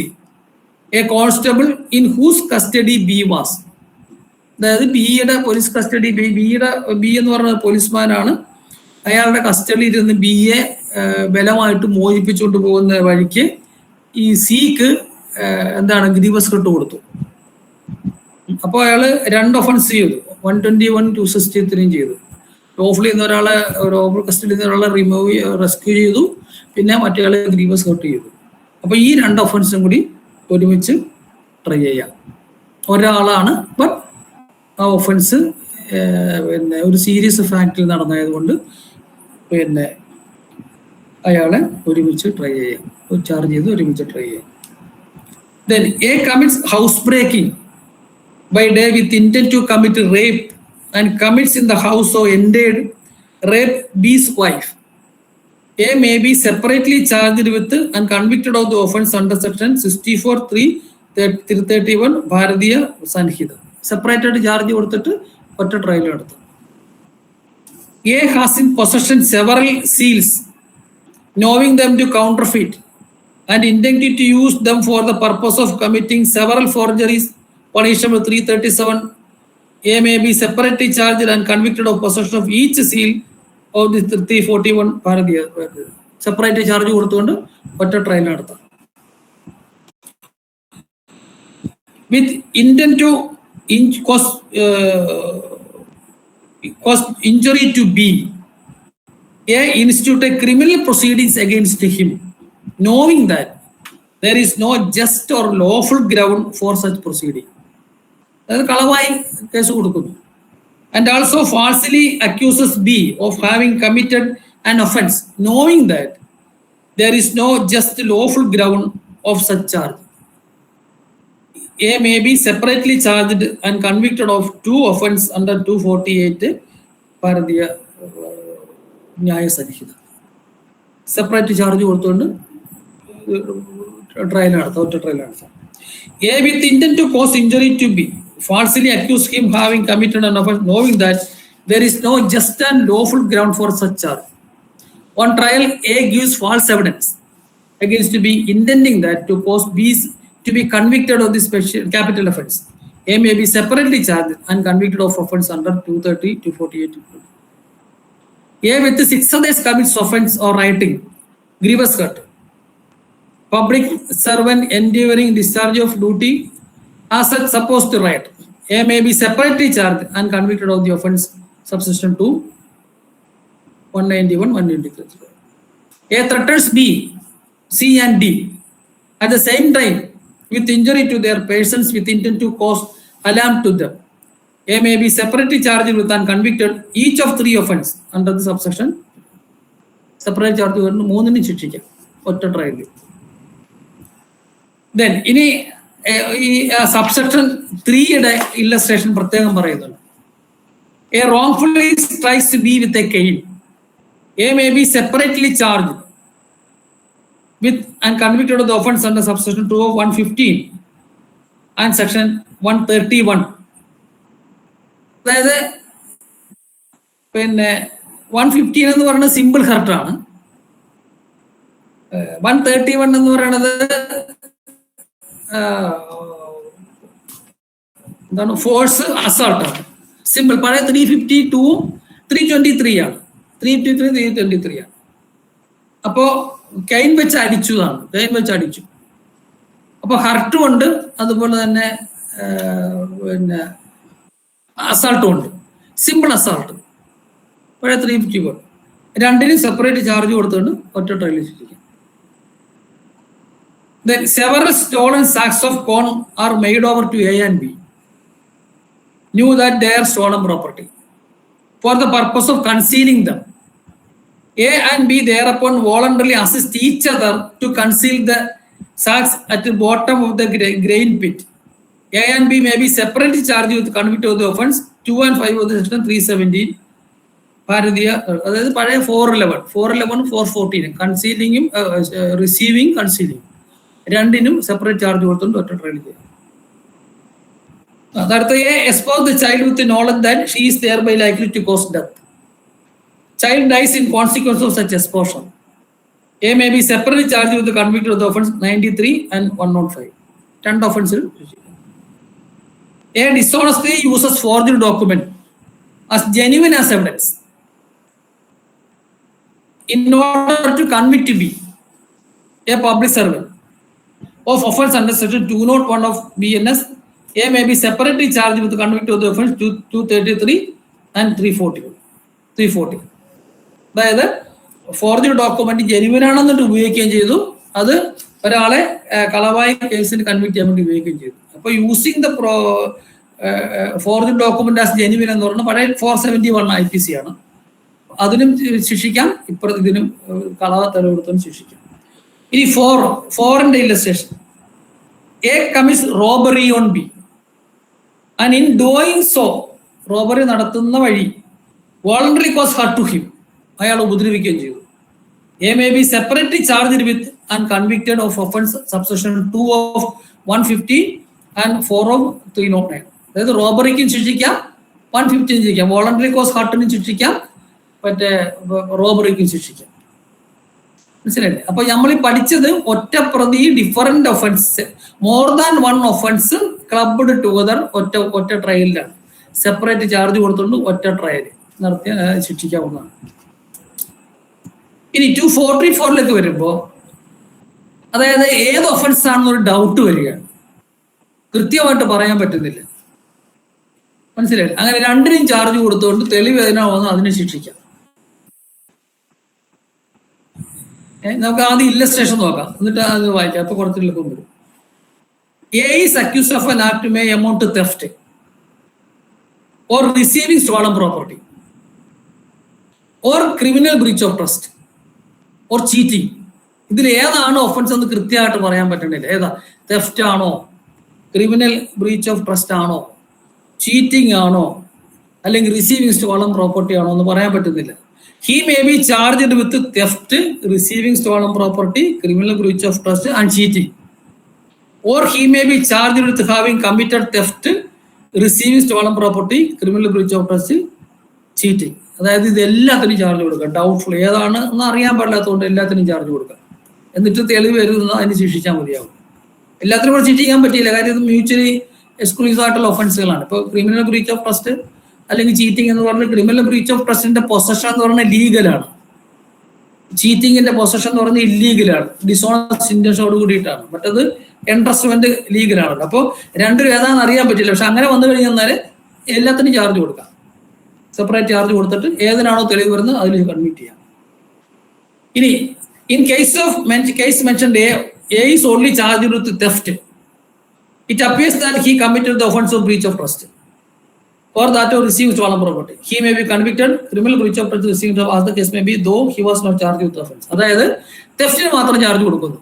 a constable in whose custody B was. അതായത് ബിയുടെ പോലീസ് കസ്റ്റഡി ബി എന്ന് പറഞ്ഞ പോലീസ്മാനാണ്. അയാളുടെ കസ്റ്റഡിയിൽ ഇരുന്ന് ബിയെ ബലമായിട്ട് മോചിപ്പിച്ചുകൊണ്ട് പോകുന്ന വഴിക്ക് ഈ സിക്ക് എന്താണ് ഗ്രീവസ് ഹർട്ട് കൊടുത്തു. അപ്പോൾ അയാള് 2 ഒഫൻസ് ചെയ്തു, 121 263 ചെയ്തു. ലോഫ്ലി എന്ന ഒരാളെ ലോഫുൾ കസ്റ്റഡിയിൽ നിന്ന് ഒരാളെ റെസ്ക്യൂ ചെയ്തു, പിന്നെ മറ്റേയാളെ ഗ്രീവസ് ഹർട്ട് ചെയ്തു. അപ്പൊ ഈ 2 ഒഫൻസും കൂടി ഒരുമിച്ച് ട്രൈ ചെയ്യാം. ഒരാളാണ് ബട്ട് ആ ഒഫൻസ് പിന്നെ ഒരു സീരിയസ് ഫാക്റ്റിൽ നടന്നതുകൊണ്ട് പിന്നെ അയാളെ ഒരുമിച്ച് ട്രൈ ചെയ്യാം, ചാർജ് ചെയ്ത് ഒരുമിച്ച് ട്രൈ ചെയ്യാം. Then A commits housebreaking by day with intent to commit rape and commits in the house or ended rape B's wife. A may be separately charged with and convicted of the offense under section 64(3)(331 Bharatiya Sanhita. Separated charge കൊടുത്തിട്ട് ഒറ്റ trial നടത്തും. A has in possession several seals, knowing them to counterfeit and intending to use them for the purpose of committing several forgeries, punishable 337. A may be separately charged and convicted of possession of each seal of the 341 Bharatiya. Separate charge കൊടുത്തുകൊണ്ട് ഒറ്റ trial നടത്താം. With intent to cause injury to B, A instituted criminal proceedings against him, knowing that there is no just or lawful ground for such proceeding. അതായത് കളവായി case കൊടുക്കുന്നു. And also falsely accuses B of having committed an offense, knowing that there is no just lawful ground of such charge. A may be separately charged and convicted of 2 offenses under 248 Bharatiya Nyaya Sanhita. Separate charge കൊടുത്തുകൊണ്ട് trial നടത്താം, ഒറ്റ trial നടത്താം. A with intent to cause injury to B falsely accused him having committed an offense, knowing that there is no just and lawful ground for such charge. On trial, A gives false evidence against B, intending that to cause B to be convicted of this special capital offense. A may be separately charged and convicted of offense under 230 to 48. A with 6 others commits offense or writing grievous hurt. Public servant endeavoring discharge of duty as such supposed to write. A may be separately charged and convicted of the offense subsection 2 191 193. A threatens B, C and D at the same time with injury to their persons with intent to cause alarm to them. A may be separately charged with and convicted each of 3 offenses under the subsection. Separate charge വരുന്നു 3നും ശിക്ഷിക്കാം ഒറ്റ ട്രയലിൽ. Then ഇനി ഈ subsection 3യുടെ illustration പ്രത്യേകം പറയുന്നുണ്ട്. A wrongfully strikes B with a cane A may be separately charged with and convicted of the offence under subsection 2 of 115 and section 131. അതായത് പിന്നെ 115 എന്ന് പറയുന്നത് സിമ്പിൾ ഹർട്ടാണ്. 131 എന്ന് പറയുന്നത് എന്താണ്, ഫോഴ്സ് അസാൾട്ടാണ്. സിമ്പിൾ. പഴയ 352 323 ആണ്. 353 323 ആണ്. അപ്പോ കെയിൻ വെച്ച് അടിച്ചതാണ്. കെയിൻ വെച്ച് അടിച്ചു. അപ്പൊ ഹർട്ടും ഉണ്ട്, അതുപോലെ തന്നെ പിന്നെ അസാൾട്ടും ഉണ്ട്. സിമ്പിൾ അസാൾട്ട് പഴയ 351. രണ്ടിനും സെപ്പറേറ്റ് ചാർജ് കൊടുത്തുകൊണ്ട് ഒറ്റ ട്രയലിൽ ശിക്ഷിക്കാം. Then several stolen sacks of corn are made over to A and B, knew that they are stolen property. For the purpose of concealing them, A and B thereupon voluntarily assist each other to conceal the sacks at the bottom of the grain pit. A and B may be separately charged with convict of the offence 2 and 5 of the section 317. ഭാരതീയ, അതായത് പഴയ 411 414 കൺസീലിങ്ങും receiving concealing രണ്ടിനും separate charge കൊടുത്തുകൊണ്ട് ഒറ്റ trial ചെയ്യാം. അടുത്ത expose the child with the knowledge that she is thereby likely to cause death. Child dies in consequence of such exposure. A may be separately charged with the convict of the offence 93 and 105. 10 offenses. A dishonestly uses forged document as genuine as evidence in order to convict B, a public servant, of offence under section 201 of BNS. A may be separately charged with the convict of the offence 233 and 340. അതായത് forge document genuine ആണെന്നിട്ട് ഉപയോഗിക്കുകയും ചെയ്തു, അത് ഒരാളെ കളവായി കേസിന് convict ചെയ്യാൻ വേണ്ടി ഉപയോഗിക്കുകയും ചെയ്തു. അപ്പൊ using the forge document as genuine എന്ന് പറഞ്ഞാൽ പഴയ 471 IPC ആണ്. അതിനും ശിക്ഷിക്കാം, ഇതിനും കളവ തെളിവെടുത്തും ശിക്ഷിക്കാം. ഇനി ഫോറിന്റെ illustration. A commits robbery on B and in doing so, robbery നടത്തുന്ന വഴി voluntarily cause hurt to him, അയാൾ ഉപദ്രവിക്കുകയും ചെയ്തു. A may be separately charged with and convicted of offence subsection 2 of 150 and 4 of 309. അതായത് റോബറിക്കും ശിക്ഷിക്കാം, 150 ശിക്ഷിക്കാം, വോളണ്ടറി കോസ് ഹർട്ടിനും ശിക്ഷിക്കാം, മറ്റേ റോബറിക്കും ശിക്ഷിക്കാം. മനസ്സിലായില്ലേ? അപ്പൊ നമ്മൾ ഈ പഠിച്ചത് ഒറ്റ പ്രതി different offence, more than one offence clubbed together ഒറ്റ ട്രയലിലാണ്. സെപ്പറേറ്റ് ചാർജ് കൊടുത്തുകൊണ്ട് ഒറ്റ ട്രയൽ നടത്തിയ ശിക്ഷിക്കാവുന്നതാണ്. ഇനി 244 വരുമ്പോ അതായത് ഏത് ഒഫൻസ് ആണെന്നൊരു ഡൗട്ട് വരികയാണ്, കൃത്യമായിട്ട് പറയാൻ പറ്റുന്നില്ല. മനസ്സിലായില്ലേ? അങ്ങനെ രണ്ടിനും ചാർജ് കൊടുത്തുകൊണ്ട് തെളിവ് ഏതിനാവുന്ന അതിനെ ശിക്ഷിക്കാം. നമുക്ക് ആദ്യം ഇല്ലസ്ട്രേഷൻ നോക്കാം, എന്നിട്ട് അത് വായിക്കാം. അപ്പൊ കുറച്ച് എളുപ്പം വരും. A is accused of an act may amount to theft or receiving stolen property or criminal breach of trust or cheating. ഇതിൽ ഏതാണ് ഒഫൻസ് എന്ന് കൃത്യമായിട്ട് പറയാൻ പറ്റണില്ല. ഏതാ? തെഫ്റ്റ് ആണോ, ക്രിമിനൽ ബ്രീച്ച് ഓഫ് ട്രസ്റ്റ് ആണോ, ചീറ്റിംഗ് ആണോ, അല്ലെങ്കിൽ റിസീവിങ് സ്റ്റോളൻ പ്രോപ്പർട്ടി ആണോ എന്ന് പറയാൻ പറ്റുന്നില്ല. He may be charged with theft, receiving stolen property, criminal breach of trust and cheating. Or he may be charged with having committed theft, receiving stolen property, criminal breach of trust, cheating. അതായത് ഇത് എല്ലാത്തിനും charge കൊടുക്കാം. Doubtful ഏതാണ് എന്ന് അറിയാൻ പാടില്ലാത്തതുകൊണ്ട് എല്ലാത്തിനും charge കൊടുക്കാം. എന്നിട്ട് തെളിവ് വരുന്ന അതിന് ശിക്ഷിച്ചാൽ മതിയാവും. എല്ലാത്തിനും കൂടെ ശിക്ഷിക്കാൻ പറ്റിയില്ല, കാര്യം ഇത് മ്യൂച്വലി എക്സ്ക്ലൂസീവ് ആയിട്ടുള്ള ഒഫൻസുകളാണ്. ഇപ്പോൾ ക്രിമിനൽ ബ്രീച്ച് ഓഫ് ട്രസ്റ്റ് അല്ലെങ്കിൽ ചീറ്റിംഗ് എന്ന് പറഞ്ഞാൽ ക്രിമിനൽ ബ്രീച്ച് ഓഫ് ട്രസ്റ്റിന്റെ പൊസഷൻ എന്ന് പറഞ്ഞാൽ ലീഗലാണ്, ചീറ്റിങ്ങിന്റെ പൊസഷൻ എന്ന് പറഞ്ഞാൽ ഇല്ലീഗലാണ്, ഡിസോണസ്റ്റ് ഇന്റൻഷനോട് കൂടിയിട്ടാണ്. മറ്റത് എൻട്രസ്റ്റ്മെന്റ് ലീഗലാണ്. അപ്പോൾ രണ്ടും ഏതാണെന്ന് അറിയാൻ പറ്റില്ല. പക്ഷെ അങ്ങനെ വന്നു കഴിഞ്ഞാൽ എല്ലാത്തിനും ചാർജ് കൊടുക്കാം. സെപ്പറേറ്റ് ചാർജ് കൊടുത്തിട്ട് ഏതിനാണോ തെളിവ് വരുന്നത് അതിൽ കൺവിക്ട് ചെയ്യാം. ഇനി in case of case mentioned A is only charged with theft. It appears that he committed the offense of breach of trust or that of receiving stolen property. He may be convicted criminal breach of trust receiving as the case may be, though he was not charged with offense. അതായത് തെഫ്റ്റിന് മാത്രം charge കൊടുക്കുന്നു.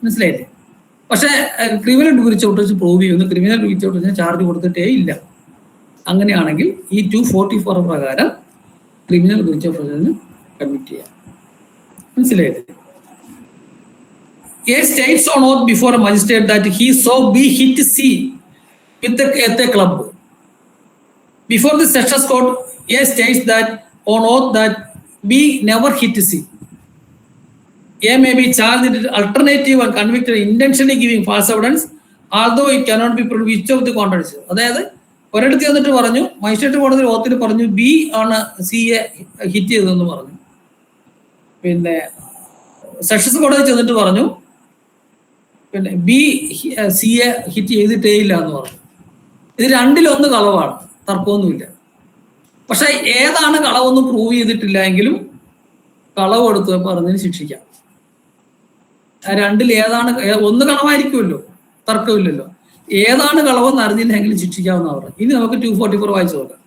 മനസ്സിലായില്ലേ? പക്ഷേ criminal breach of trust prove ചെയ്യുന്നു, criminal breach of ട്രസ്റ്റിന് charge കൊടുത്തിട്ടേ ഇല്ല. അങ്ങനെയാണെങ്കിൽ ഈ 244 പ്രകാരം ക്രിമിനൽ ബ്രീച്ച് ഓഫ് ട്രസ്റ്റിന് കൺവിക്ട് ചെയ്യാം. മനസ്സിലായത്? A states on oath before a magistrate that he saw B hit C with a club. Before the sessions court, A states that on oath that B never hit C. A may be charged with alternative and convicted intentionally giving false evidence, although it cannot be proved which of the contradicts. അതായത് ഒരിടത്ത് വന്നിട്ട് പറഞ്ഞു, magistrate കോടതി ഓത്തിൽ പറഞ്ഞു B ആണ് സിയെ hit ചെയ്തതെന്ന് പറഞ്ഞു. പിന്നെ സെഷൻസ് കോടതി ചെന്നിട്ട് പറഞ്ഞു പിന്നെ ബി സിയെ ഹിറ്റ് ചെയ്തിട്ടേ ഇല്ല എന്ന് പറഞ്ഞു. ഇത് രണ്ടിലൊന്ന് കളവാണ്, തർക്കമൊന്നുമില്ല. പക്ഷെ ഏതാണ് കളവെന്ന് പ്രൂവ് ചെയ്തിട്ടില്ല എങ്കിലും കളവ് എടുത്ത് പറഞ്ഞതിന് ശിക്ഷിക്കാം. രണ്ടിൽ ഏതാണ്, ഒന്ന് കളവായിരിക്കുമല്ലോ, തർക്കമില്ലല്ലോ. ഏതാണ് കളവെന്ന് അറിഞ്ഞില്ലെങ്കിലും ശിക്ഷിക്കാമെന്ന് പറഞ്ഞു. ഇനി നമുക്ക് 244 വായിച്ചു നോക്കാം.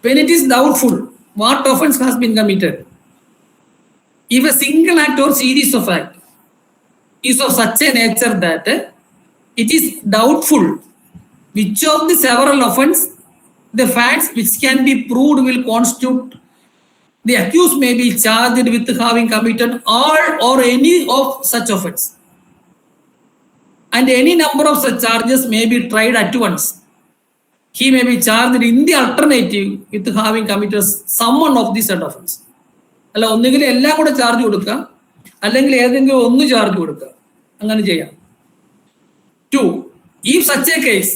When it is doubtful what offense has been committed, if a single act or series of acts is of such a nature that it is doubtful which of the several offense the facts which can be proved will constitute, the accused may be charged with having committed all or any of such offense, and any number of such charges may be tried at once. He may be charged in the alternative with having committed some one of the said offense. അല്ല, ഒന്നുകിൽ എല്ലാം കൂടെ charge കൊടുക്കുക, അല്ലെങ്കിൽ ഏതെങ്കിലും ഒന്ന് charge കൊടുക്കുക. അങ്ങനെ ചെയ്യാം. 2. If such a case,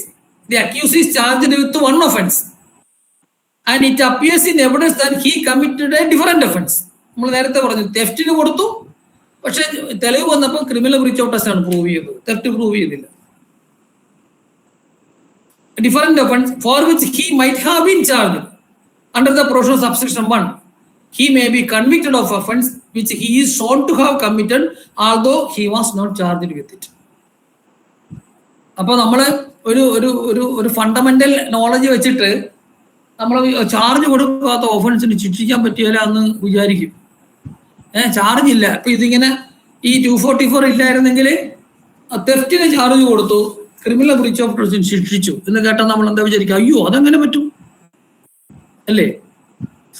the accused is charged with one offense and it appears in evidence that he committed a different offense. നമ്മൾ നേരത്തെ പറഞ്ഞു തെഫ്റ്റിന് കൊടുത്തു, പക്ഷെ തെളിവ് വന്നപ്പോൾ ക്രിമിനൽ ബ്രീച്ച് ഓഫ് ട്രസ്റ്റ് ആണ് പ്രൂവ് ചെയ്തത്, തെഫ്റ്റ് പ്രൂവ് ചെയ്തില്ല. Different offense for which he might have been charged under the provision of subsection 1, he may be convicted of offense which he is shown to have committed although he was not charged with it. അപ്പൊ നമ്മള് ഒരു fundamental knowledge വെച്ചിട്ട് നമ്മൾ charge കൊടുക്കാത്ത ഓഫൻസിന് ശിക്ഷിക്കാൻ പറ്റിയല്ല എന്ന് വിചാരിക്കും. ചാർജ് ഇല്ല. ഇപ്പൊ ഇതിങ്ങനെ ഈ 244 ഇല്ലായിരുന്നെങ്കിൽ തെഫ്റ്റിന് ചാർജ് കൊടുത്തു, ക്രിമിനൽ ബ്രീച്ച് ഓഫ് ട്രസ്റ്റിന് ശിക്ഷിച്ചു എന്ന് കേട്ടാൽ നമ്മൾ എന്താ വിചാരിക്കുക? അയ്യോ, അതെങ്ങനെ പറ്റും അല്ലേ?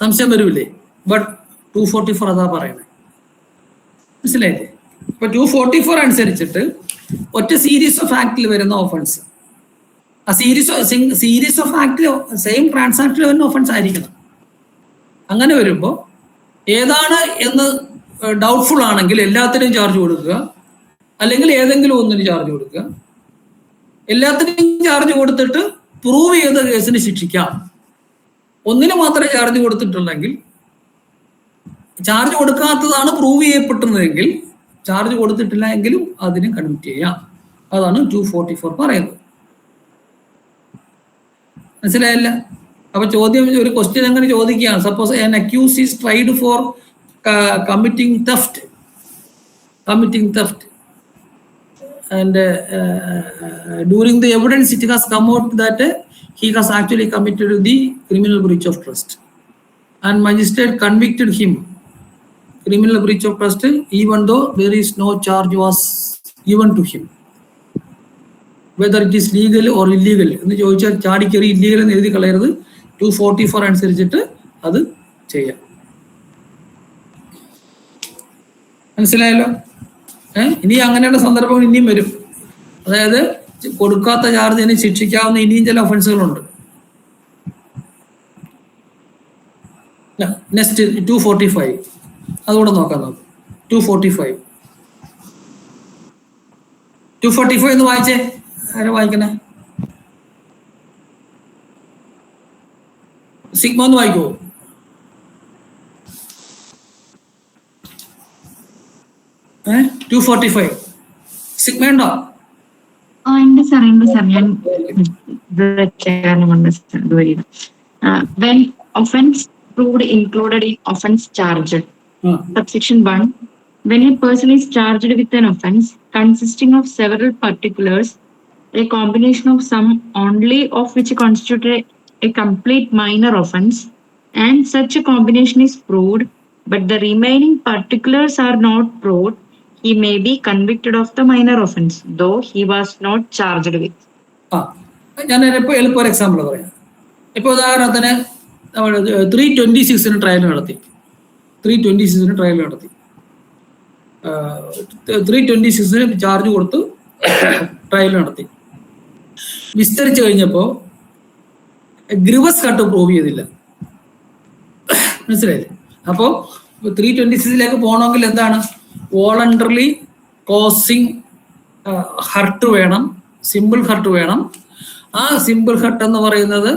സംശയം വരൂല്ലേ? ബട്ട് 244 അതാ പറയുന്നത്. മനസ്സിലായില്ലേ? ഇപ്പൊ 244 അനുസരിച്ചിട്ട് ഒറ്റ സീരീസ് ഓഫ് ആക്ടിൽ വരുന്ന ഓഫൻസ്, ആ സീരീസ് ഓഫ് ആക്ടിൽ സെയിം ട്രാൻസാക്ഷനിൽ വരുന്ന ഓഫൻസ് ആയിരിക്കണം. അങ്ങനെ വരുമ്പോൾ ഏതാണ് എന്ന് ഡൗട്ട്ഫുൾ ആണെങ്കിൽ എല്ലാത്തിനും ചാർജ് കൊടുക്കുക, അല്ലെങ്കിൽ ഏതെങ്കിലും ഒന്നിന് ചാർജ് കൊടുക്കുക. എല്ലാത്തിനും ചാർജ് കൊടുത്തിട്ട് പ്രൂവ് ചെയ്ത കേസിന് ശിക്ഷിക്കാം. ഒന്നിന് മാത്രമേ ചാർജ് കൊടുത്തിട്ടുള്ളെങ്കിൽ, ചാർജ് കൊടുക്കാത്തതാണ് പ്രൂവ് ചെയ്യപ്പെട്ടുന്നതെങ്കിൽ ചാർജ് കൊടുത്തിട്ടില്ല എങ്കിലും അതിനെ കൺവിക്ട് ചെയ്യാം. അതാണ് 244 പറയുന്നത്. മനസ്സിലായല്ല? അപ്പൊ ചോദ്യം, ഒരു ക്വസ്റ്റ്യൻ അങ്ങനെ ചോദിക്കുകയാണ്. Suppose an accused is tried for committing theft and during the evidence it has come out that he has actually committed the criminal breach of trust, and magistrate convicted him criminal breach of trust even though there is no charge was given to him, whether it is legal or illegal എന്ന് ചോദിച്ചാൽ ചാടിക്കറി illegal എന്ന് എഴുതി കളയരുത്. 244 അനുസരിച്ചിട്ട് അത് ചെയ്യാം. മനസ്സിലായല്ലോ? ഇനി അങ്ങനെയുള്ള സന്ദർഭങ്ങൾ ഇനിയും വരും. അതായത് കൊടുക്കാത്ത ചാർജിന് ശിക്ഷിക്കാവുന്ന ഇനിയും ചില ഒഫൻസുകളുണ്ട്. നെക്സ്റ്റ് 245 അതുകൂടെ നോക്കാം നമുക്ക്. 245 എന്ന് വായിച്ചേ. ആരാ വായിക്കണേ? സിഗ്മ ഒന്ന് വായിക്കുമോ? ഏ 245 സിഗ്മ ഉണ്ടോ? When offense proved included in offense charged, subsection 1, when a person is charged with an offense consisting of several particulars, a combination of some only of which constitute a complete minor offense, and such a combination is proved, but the remaining particulars are not proved, he may be convicted of the minor offense, though he was not charged with. ഞാൻ എളുപ്പം ഒരു example പറയാം. ഇപ്പോൾ ഉദാഹരണത്തിന് നമ്മൾ 326 trial നടത്തി. 326 trial നടത്തി. 326 charge കൊടുത്ത് ട്രയൽ നടത്തി. വിസ്തരിച്ചു കഴിഞ്ഞപ്പോൾ ഗ്രിവസ് കട്ട് പ്രൂവ് ചെയ്തില്ല. മനസ്സിലായില്ലേ? അപ്പോൾ 326 പോകണമെങ്കിൽ എന്താണ്? വോളണ്ടറിലി കോസിങ് ഹർട്ട് വേണം, സിമ്പിൾ ഹർട്ട് വേണം. ആ സിമ്പിൾ ഹർട്ട് എന്ന് പറയുന്നത്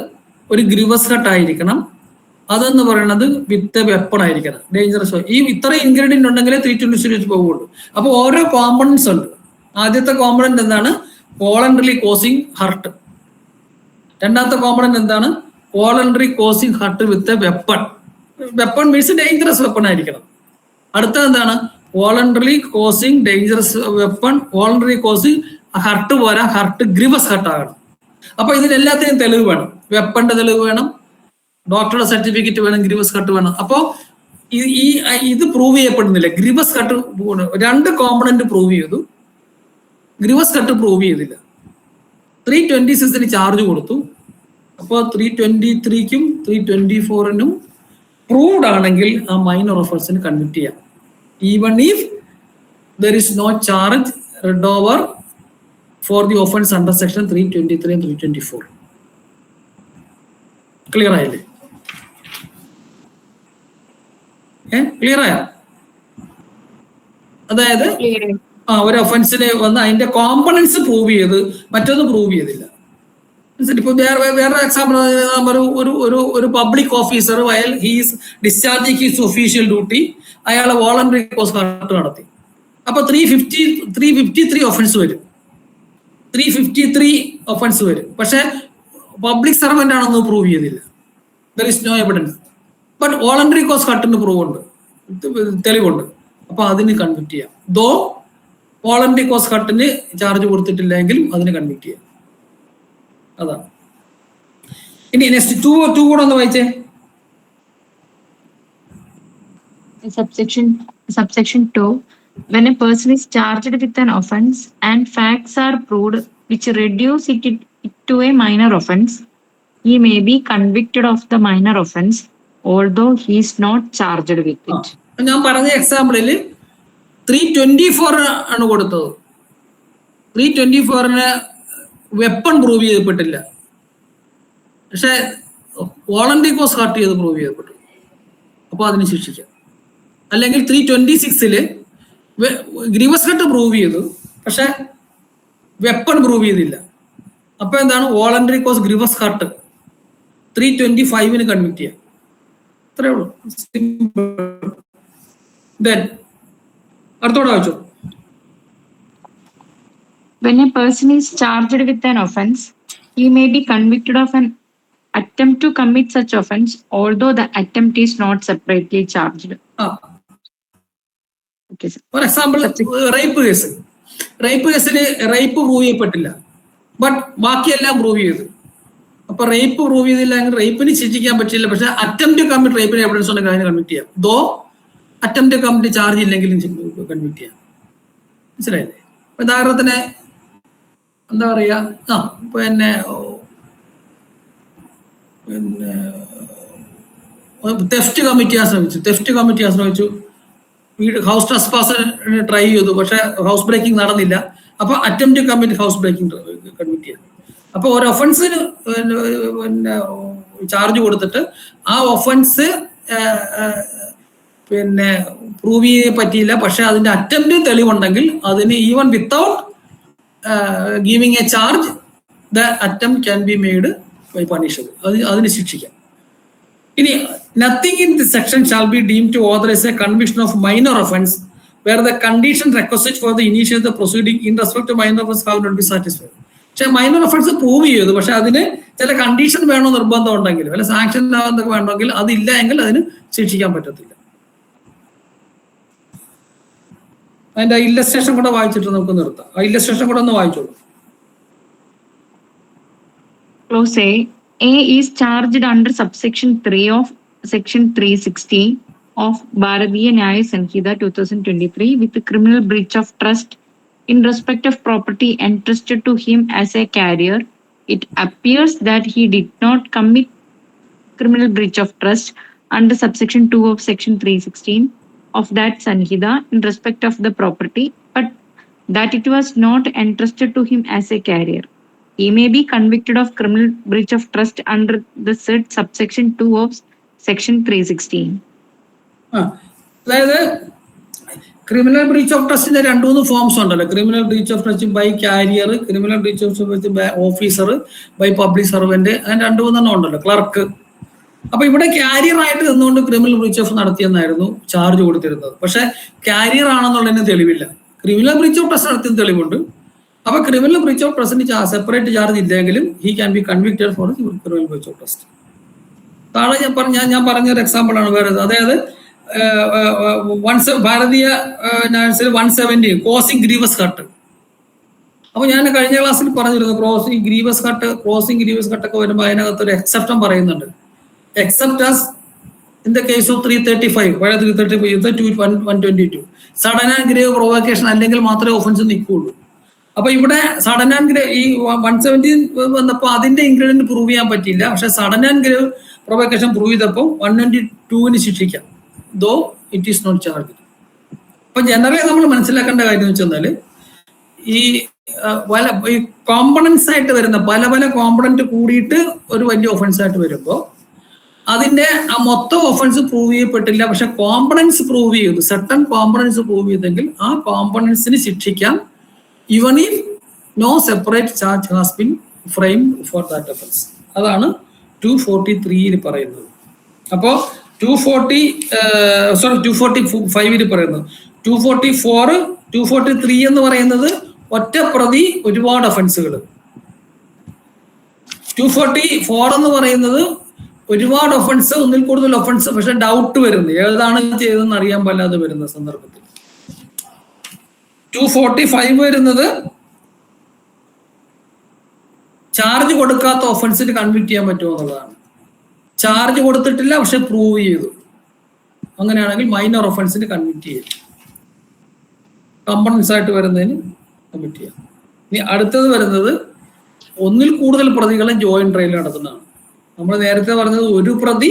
ഒരു ഗ്രിവസ് ഹർട്ട് ആയിരിക്കണം. അതെന്ന് പറയുന്നത് വിത്ത് വെപ്പൺ ആയിരിക്കണം, ഡേഞ്ചറസ്. ഈ ഇത്ര ഇൻഗ്രീഡിയന്റ് ഉണ്ടെങ്കിലേ 326 പോകുള്ളൂ. അപ്പോൾ ഓരോ കോമ്പണൻസ് ഉണ്ട്. ആദ്യത്തെ കോമ്പണന്റ് എന്താണ്? Voluntarily causing hurt. രണ്ടാമത്തെ കോമ്പണന്റ് എന്താണ്? Voluntary causing hurt with weapon. Weapon means dangerous weapon ആയിരിക്കണം. അടുത്തത് എന്താണ്? Voluntary causing dangerous weapon, voluntary causing hurt പോരാ, ഹർട്ട് ഗ്രിവസ് ഹർട്ട് ആകണം. അപ്പൊ ഇതിനെല്ലാത്തിനും തെളിവ് വേണം. വെപ്പന്റെ തെളിവ് വേണം, ഡോക്ടറുടെ സർട്ടിഫിക്കറ്റ് വേണം, ഗ്രിവസ് കട്ട് വേണം. അപ്പോ ഇത് പ്രൂവ് ചെയ്യപ്പെടുന്നില്ല. ഗ്രിവസ് കട്ട് 2 കോമ്പണന്റ് പ്രൂവ് ചെയ്തു, ഗ്രിവസ് കട്ട് പ്രൂവ് ചെയ്തില്ല. 326 ചാർജ് കൊടുത്തു. അപ്പോൾ 323ക്കും 324നും പ്രൂവ്ഡ് ആണെങ്കിൽ ആ മൈനർ ഒഫൻസിന് കൺവിക്ട് ചെയ്യാം. Even if there is no charge read over for the offence under section 323 and 324. Clear ആയില്ലേ? ക്ലിയർ ആയ? അതായത് ഒരു ഒഫൻസിന് വന്ന് അതിന്റെ കോമ്പണൻസ് പ്രൂവ് ചെയ്ത് മറ്റൊന്ന് പ്രൂവ് ചെയ്തില്ല. ഇപ്പൊ വേറെ എക്സാമ്പിൾ, ഒരു public officer while he's discharging his official duty, അയാൾ വോളണ്ടറി കോസ് ഹർട്ട് നടത്തി. അപ്പൊ 353 ഒഫൻസ് വരും. 353 ഒഫൻസ് വരും. പക്ഷെ പബ്ലിക് സർവന്റ് ആണെന്ന് പ്രൂവ് ചെയ്തില്ല. There is no evidence. But voluntary cause ഹർട്ടിന് പ്രൂവ് ഉണ്ട്, തെളിവുണ്ട്. അപ്പൊ അതിന് കൺവിക്ട് ചെയ്യാം. ദോ വോളണ്ടറി കോസ് ഹർട്ടിന് ചാർജ് കൊടുത്തിട്ടില്ലെങ്കിലും അതിന് കൺവിക്ട് ചെയ്യാം. അതാണ്. ഇനി നെക്സ്റ്റ് 2 കൂടെ ഒന്ന് വായിച്ചേ. Subsection 2. When a person is charged with an offense and facts are proved which reduce it to a minor offense, he may be convicted of the minor offense although he is not charged with it. ഞാൻ പറഞ്ഞ എക്സാമ്പിളിൽ 324 ആണ് കൊടുത്തത്. 324ന് weapon prove ചെയ്യപ്പെട്ടില്ല, പക്ഷെ voluntary cause hurt ചെയ്ത് prove ചെയ്യപ്പെട്ടു. അപ്പോൾ അതിന് ശിക്ഷിക്കാം. അല്ലെങ്കിൽ 326 ഗ്രീവസ് ഹർട്ട് പ്രൂവ് ചെയ്തു, പക്ഷെ വെപ്പൺ പ്രൂവ് ചെയ്തില്ല. അപ്പൊ എന്താണ്? Voluntary cos grievous hurt 325ന് convict ചെയ്യാം. അത്രേ ഉള്ളൂ. അടുത്തോടെ വായിച്ചോ. When a person is charged with an offense, he may be convicted of an attempt to commit such offense although the attempt is not separately charged. For example, rape കേസിന് rape prove ചെയ്യപ്പെട്ടില്ല, but ബാക്കിയെല്ലാം prove ചെയ്തു. അപ്പൊ rape prove ചെയ്തില്ല എങ്കിൽ റേപ്പിന് ശിക്ഷിക്കാൻ പറ്റില്ല, പക്ഷെ attempt commit റേപ്പിന് evidence ഉണ്ടെങ്കിൽ അതിന് കൺവിക്ട് ചെയ്യാം. ദോ അറ്റംപ്റ്റ് കമ്മിറ്റ് ചാർജ് ഇല്ലെങ്കിലും കൺവിക്ട് ചെയ്യാം. മനസ്സിലായില്ലേ? ഉദാഹരണത്തിന് എന്താ പറയാ, പിന്നെ തെഫ്റ്റ് കമ്മിറ്റ് ചെയ്യാൻ ശ്രമിച്ചു. ഹൗസ് ട്രസ്പാസിന് ട്രൈ ചെയ്തു, പക്ഷെ ഹൗസ് ബ്രേക്കിംഗ് നടന്നില്ല. അപ്പൊ attempt commit house breaking convict ചെയ്യാം. അപ്പൊ ഒരു ഒഫൻസിന് പിന്നെ ചാർജ് കൊടുത്തിട്ട് ആ ഒഫൻസ് പിന്നെ പ്രൂവ് ചെയ്യാൻ പറ്റിയില്ല, പക്ഷെ അതിന്റെ അറ്റംപ്റ്റ് തെളിവുണ്ടെങ്കിൽ അതിന് even without giving a charge the attempt can be made by punishable. അതിന് ശിക്ഷിക്കാം. ഇനി nothing in this section shall be deemed to authorize a conviction of minor offense where the condition requisite for the initiation of the proceeding in respect to minor offense have not been satisfied. പക്ഷെ minor offence prove ചെയ്തു, പക്ഷെ അതിന് ചില condition വേണോ നിർബന്ധം ഉണ്ടെങ്കിൽ, അല്ലെ sanction എന്തൊക്കെ വേണമെങ്കിൽ അതില്ല എങ്കിൽ അതിന് ശിക്ഷിക്കാൻ പറ്റത്തില്ല. അതിന്റെ ഇല്ലസ്ട്രേഷൻ കൂടെ വായിച്ചിട്ട് നമുക്ക് നിർത്താം. ആ ഇല്ലസ്ട്രേഷൻ കൂടെ ഒന്ന് വായിച്ചോളൂ. Clause A is charged under subsection 3 of section 360 of Bharatiya Nyaya Sanhita 2023 with criminal breach of trust in respect of property entrusted to him as a carrier. It appears that he did not commit criminal breach of trust under subsection 2 of section 316 of that Sanhita in respect of the property, but that it was not entrusted to him as a carrier. He may be convicted of criminal breach of trust under the said subsection 2 of section 316. അതായത് criminal breach of ട്രസ്റ്റിന്റെ 2-3 forms ഉണ്ടല്ലോ. Criminal breach of trust by carrier, criminal breach of trust by officer, by public servant, അങ്ങനെ 2-3 ഉണ്ടല്ലോ, clerk. അപ്പൊ ഇവിടെ carrier ആയിട്ട് നിന്നുകൊണ്ട് criminal breach of നടത്തിയെന്നായിരുന്നു ചാർജ് കൊടുത്തിരുന്നത്. പക്ഷെ കാരിയർ ആണെന്നുള്ളതിന് തെളിവില്ല. ക്രിമിനൽ ബ്രീച്ച് ഓഫ് ട്രസ്റ്റ് നടത്തിയ തെളിവുണ്ട്. അപ്പൊ ക്രിമിനൽ ബ്രീച്ച് ഓഫ് ട്രസ്റ്റിന് സെപ്പറേറ്റ് ചാർജ് ഇല്ലെങ്കിലും he can be convicted for criminal breach of trust. താഴെ ഞാൻ പറഞ്ഞൊരു എക്സാമ്പിൾ ആണ് വേറെ. അതായത് ഭാരതീയ 170 ക്രോസിംഗ് ഗ്രീവസ് കട്ട്. അപ്പൊ ഞാൻ കഴിഞ്ഞ ക്ലാസ്സിൽ പറഞ്ഞിരുന്നു ക്രോസിംഗ് ഗ്രീവസ് കട്ട് ഒക്കെ വരുമ്പോൾ അതിനകത്ത് ഒരു എക്സെപ്ഷൻ പറയുന്നുണ്ട്. Except as in the case of 335, പഴയ 335 122 സഡൻ ആൻഡ് ഗ്രേവ് പ്രൊവോക്കേഷൻ അല്ലെങ്കിൽ മാത്രമേ ഒഫൻസ് നിൽക്കുള്ളൂ. അപ്പൊ ഇവിടെ സഡൻ ആൻഡ് ഗ്രേവ് ഈ 170 വന്നപ്പോൾ അതിന്റെ ഇൻഗ്രീഡിയന്റ് പ്രൂവ് ചെയ്യാൻ പറ്റില്ല. പക്ഷെ sudden and grave provocation prove ചെയ്തപ്പോൾ 122 ശിക്ഷിക്കാം, though it is not charge. അപ്പൊ ജനറലി നമ്മൾ മനസ്സിലാക്കേണ്ട കാര്യം എന്ന് വെച്ചാൽ ഈ കോമ്പണൻസ് ആയിട്ട് വരുന്ന പല കോമ്പണന്റ് കൂടിയിട്ട് ഒരു വലിയ ഒഫൻസ് ആയിട്ട് വരുമ്പോൾ അതിന്റെ ആ മൊത്തം ഒഫൻസ് പ്രൂവ് ചെയ്യപ്പെട്ടില്ല. പക്ഷെ കോമ്പണൻസ് പ്രൂവ് ചെയ്തു, സർട്ടൺ കോമ്പണൻസ് പ്രൂവ് ചെയ്തെങ്കിൽ ആ കോമ്പണൻസിന് ശിക്ഷിക്കാം even if no separate charge has been framed for that offence. അതാണ് 243 പറയുന്നത്. അപ്പോ 245 പറയുന്നത്. 244 243 എന്ന് പറയുന്നത് ഒറ്റ പ്രതി ഒരുപാട് ഒഫൻസുകൾ. 244 എന്ന് പറയുന്നത് ഒരുപാട് ഒഫൻസ്, ഒന്നിൽ കൂടുതൽ ഒഫൻസ്, പക്ഷെ ഡൗട്ട് വരുന്നത് ഏതാണ് ചെയ്തതെന്ന് അറിയാൻ പാടില്ലാതെ വരുന്ന സന്ദർഭത്തിൽ. 245 വരുന്നത് ചാർജ് കൊടുക്കാത്ത ഒഫൻസിന് കൺവിക്ട് ചെയ്യാൻ പറ്റുമോ എന്നുള്ളതാണ്. ചാർജ് കൊടുത്തിട്ടില്ല പക്ഷെ പ്രൂവ് ചെയ്തു, അങ്ങനെയാണെങ്കിൽ മൈനർ ഒഫൻസിന് കൺവിക്ട് ചെയ്യും. കമ്പണൻസ് ആയിട്ട് വരുന്നതിന് കൺവിക്ട് ചെയ്യാം. ഇനി അടുത്തത് വരുന്നത് ഒന്നിൽ കൂടുതൽ പ്രതികളെ ജോയിന്റ് ട്രയൽ നടത്തുന്നതാണ്. നമ്മൾ നേരത്തെ പറഞ്ഞത് ഒരു പ്രതി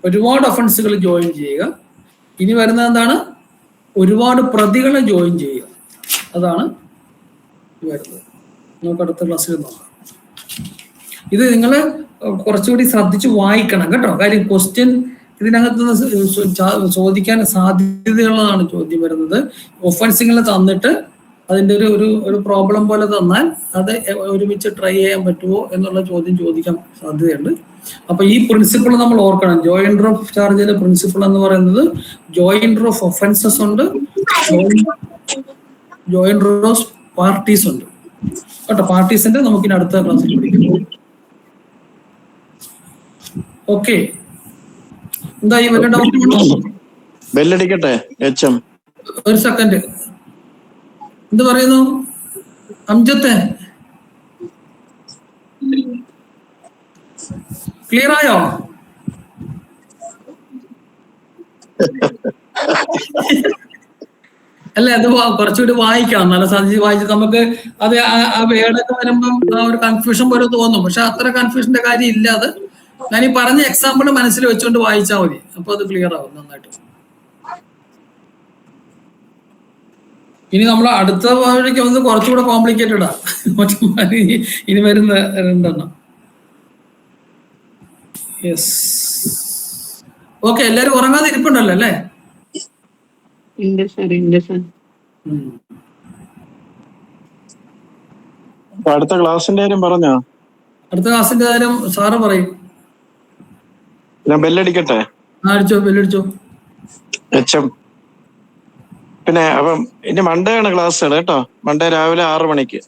ഒരുപാട് ഒഫൻസുകൾ ജോയിൻ ചെയ്യുക. ഇനി വരുന്നത് എന്താണ്? ഒരുപാട് പ്രതികളെ ജോയിൻ ചെയ്യുക. അതാണ് വരുന്നത്. നമുക്ക് അടുത്ത ക്ലാസ്സിൽ നോക്കാം. ഇത് നിങ്ങൾ കുറച്ചുകൂടി ശ്രദ്ധിച്ച് വായിക്കണം കേട്ടോ. കാര്യം ക്വസ്റ്റ്യൻ ഇതിനകത്ത് ചോദിക്കാൻ സാധ്യതയുള്ളതാണ് ചോദ്യം വരുന്നത്. ഒഫൻസുകൾ തന്നിട്ട് അതിൻ്റെ ഒരു പ്രോബ്ലം പോലെ തന്നാൽ അത് ഒരുമിച്ച് ട്രൈ ചെയ്യാൻ പറ്റുമോ എന്നുള്ള ചോദ്യം ചോദിക്കാൻ സാധ്യതയുണ്ട്. അപ്പൊ ഈ പ്രിൻസിപ്പിൾ നമ്മൾ ഓർക്കണം. ജോയിൻഡർ ഓഫ് ചാർജിന്റെ പ്രിൻസിപ്പിൾ എന്ന് പറയുന്നത് ജോയിൻഡർ ഓഫ് ഒഫൻസസ് ഉണ്ട്, ജോയിൻഡർ ഓഫ് പാർട്ടീസ് ഉണ്ട് കേട്ടോ. പാർട്ടീസിന്റെ നമുക്കിനി അടുത്ത ക്ലാസ്സിൽ പഠിക്കാം. ഓക്കെ, എന്താ ഈ വല്ല ഡൗട്ട്? ബെല്ലടിക്കട്ടെ HM. ഒരു സെക്കൻഡ്, എന്ത് പറയുന്നു അംജത്തെ? ക്ലിയർ ആയോ? അല്ല, അത് കുറച്ചുകൂടി വായിക്കണം, നല്ല സാധിച്ച് വായിച്ച് നമുക്ക് അത് ആ വേർഡൊക്കെ വരുമ്പം ആ ഒരു കൺഫ്യൂഷൻ പോലെ തോന്നും. പക്ഷെ അത്ര കൺഫ്യൂഷന്റെ കാര്യം ഇല്ല. അത് ഞാൻ ഈ പറഞ്ഞ എക്സാമ്പിൾ മനസ്സിൽ വെച്ചുകൊണ്ട് വായിച്ചാൽ മതി, അപ്പൊ അത് ക്ലിയർ ആവും നന്നായിട്ട്. ഇനി നമ്മൾ അടുത്ത വഴിക്ക് വന്നത് കുറച്ചുകൂടെ കോംപ്ലിക്കേറ്റഡാ. ഇനി വരുന്ന 2 എണ്ണം. Yes, okay. എല്ലാരും ഉറങ്ങാതെ ഇരിപ്പുണ്ടല്ലോ അല്ലേ? അടുത്ത ക്ലാസിന്റെ കാര്യം പറഞ്ഞോ? അടുത്ത ക്ലാസിന്റെ കാര്യം സാറ് പറയും. ഞാൻ ബെല്ലടിക്കട്ടെ? അടിച്ചോ, ബെല്ലടിച്ചോ. HM. പിന്നെ അപ്പം ഇനി മൺഡേ ആണ് ക്ലാസ്സുകൾ കേട്ടോ. മൺഡേ രാവിലെ 6 മണിക്ക്.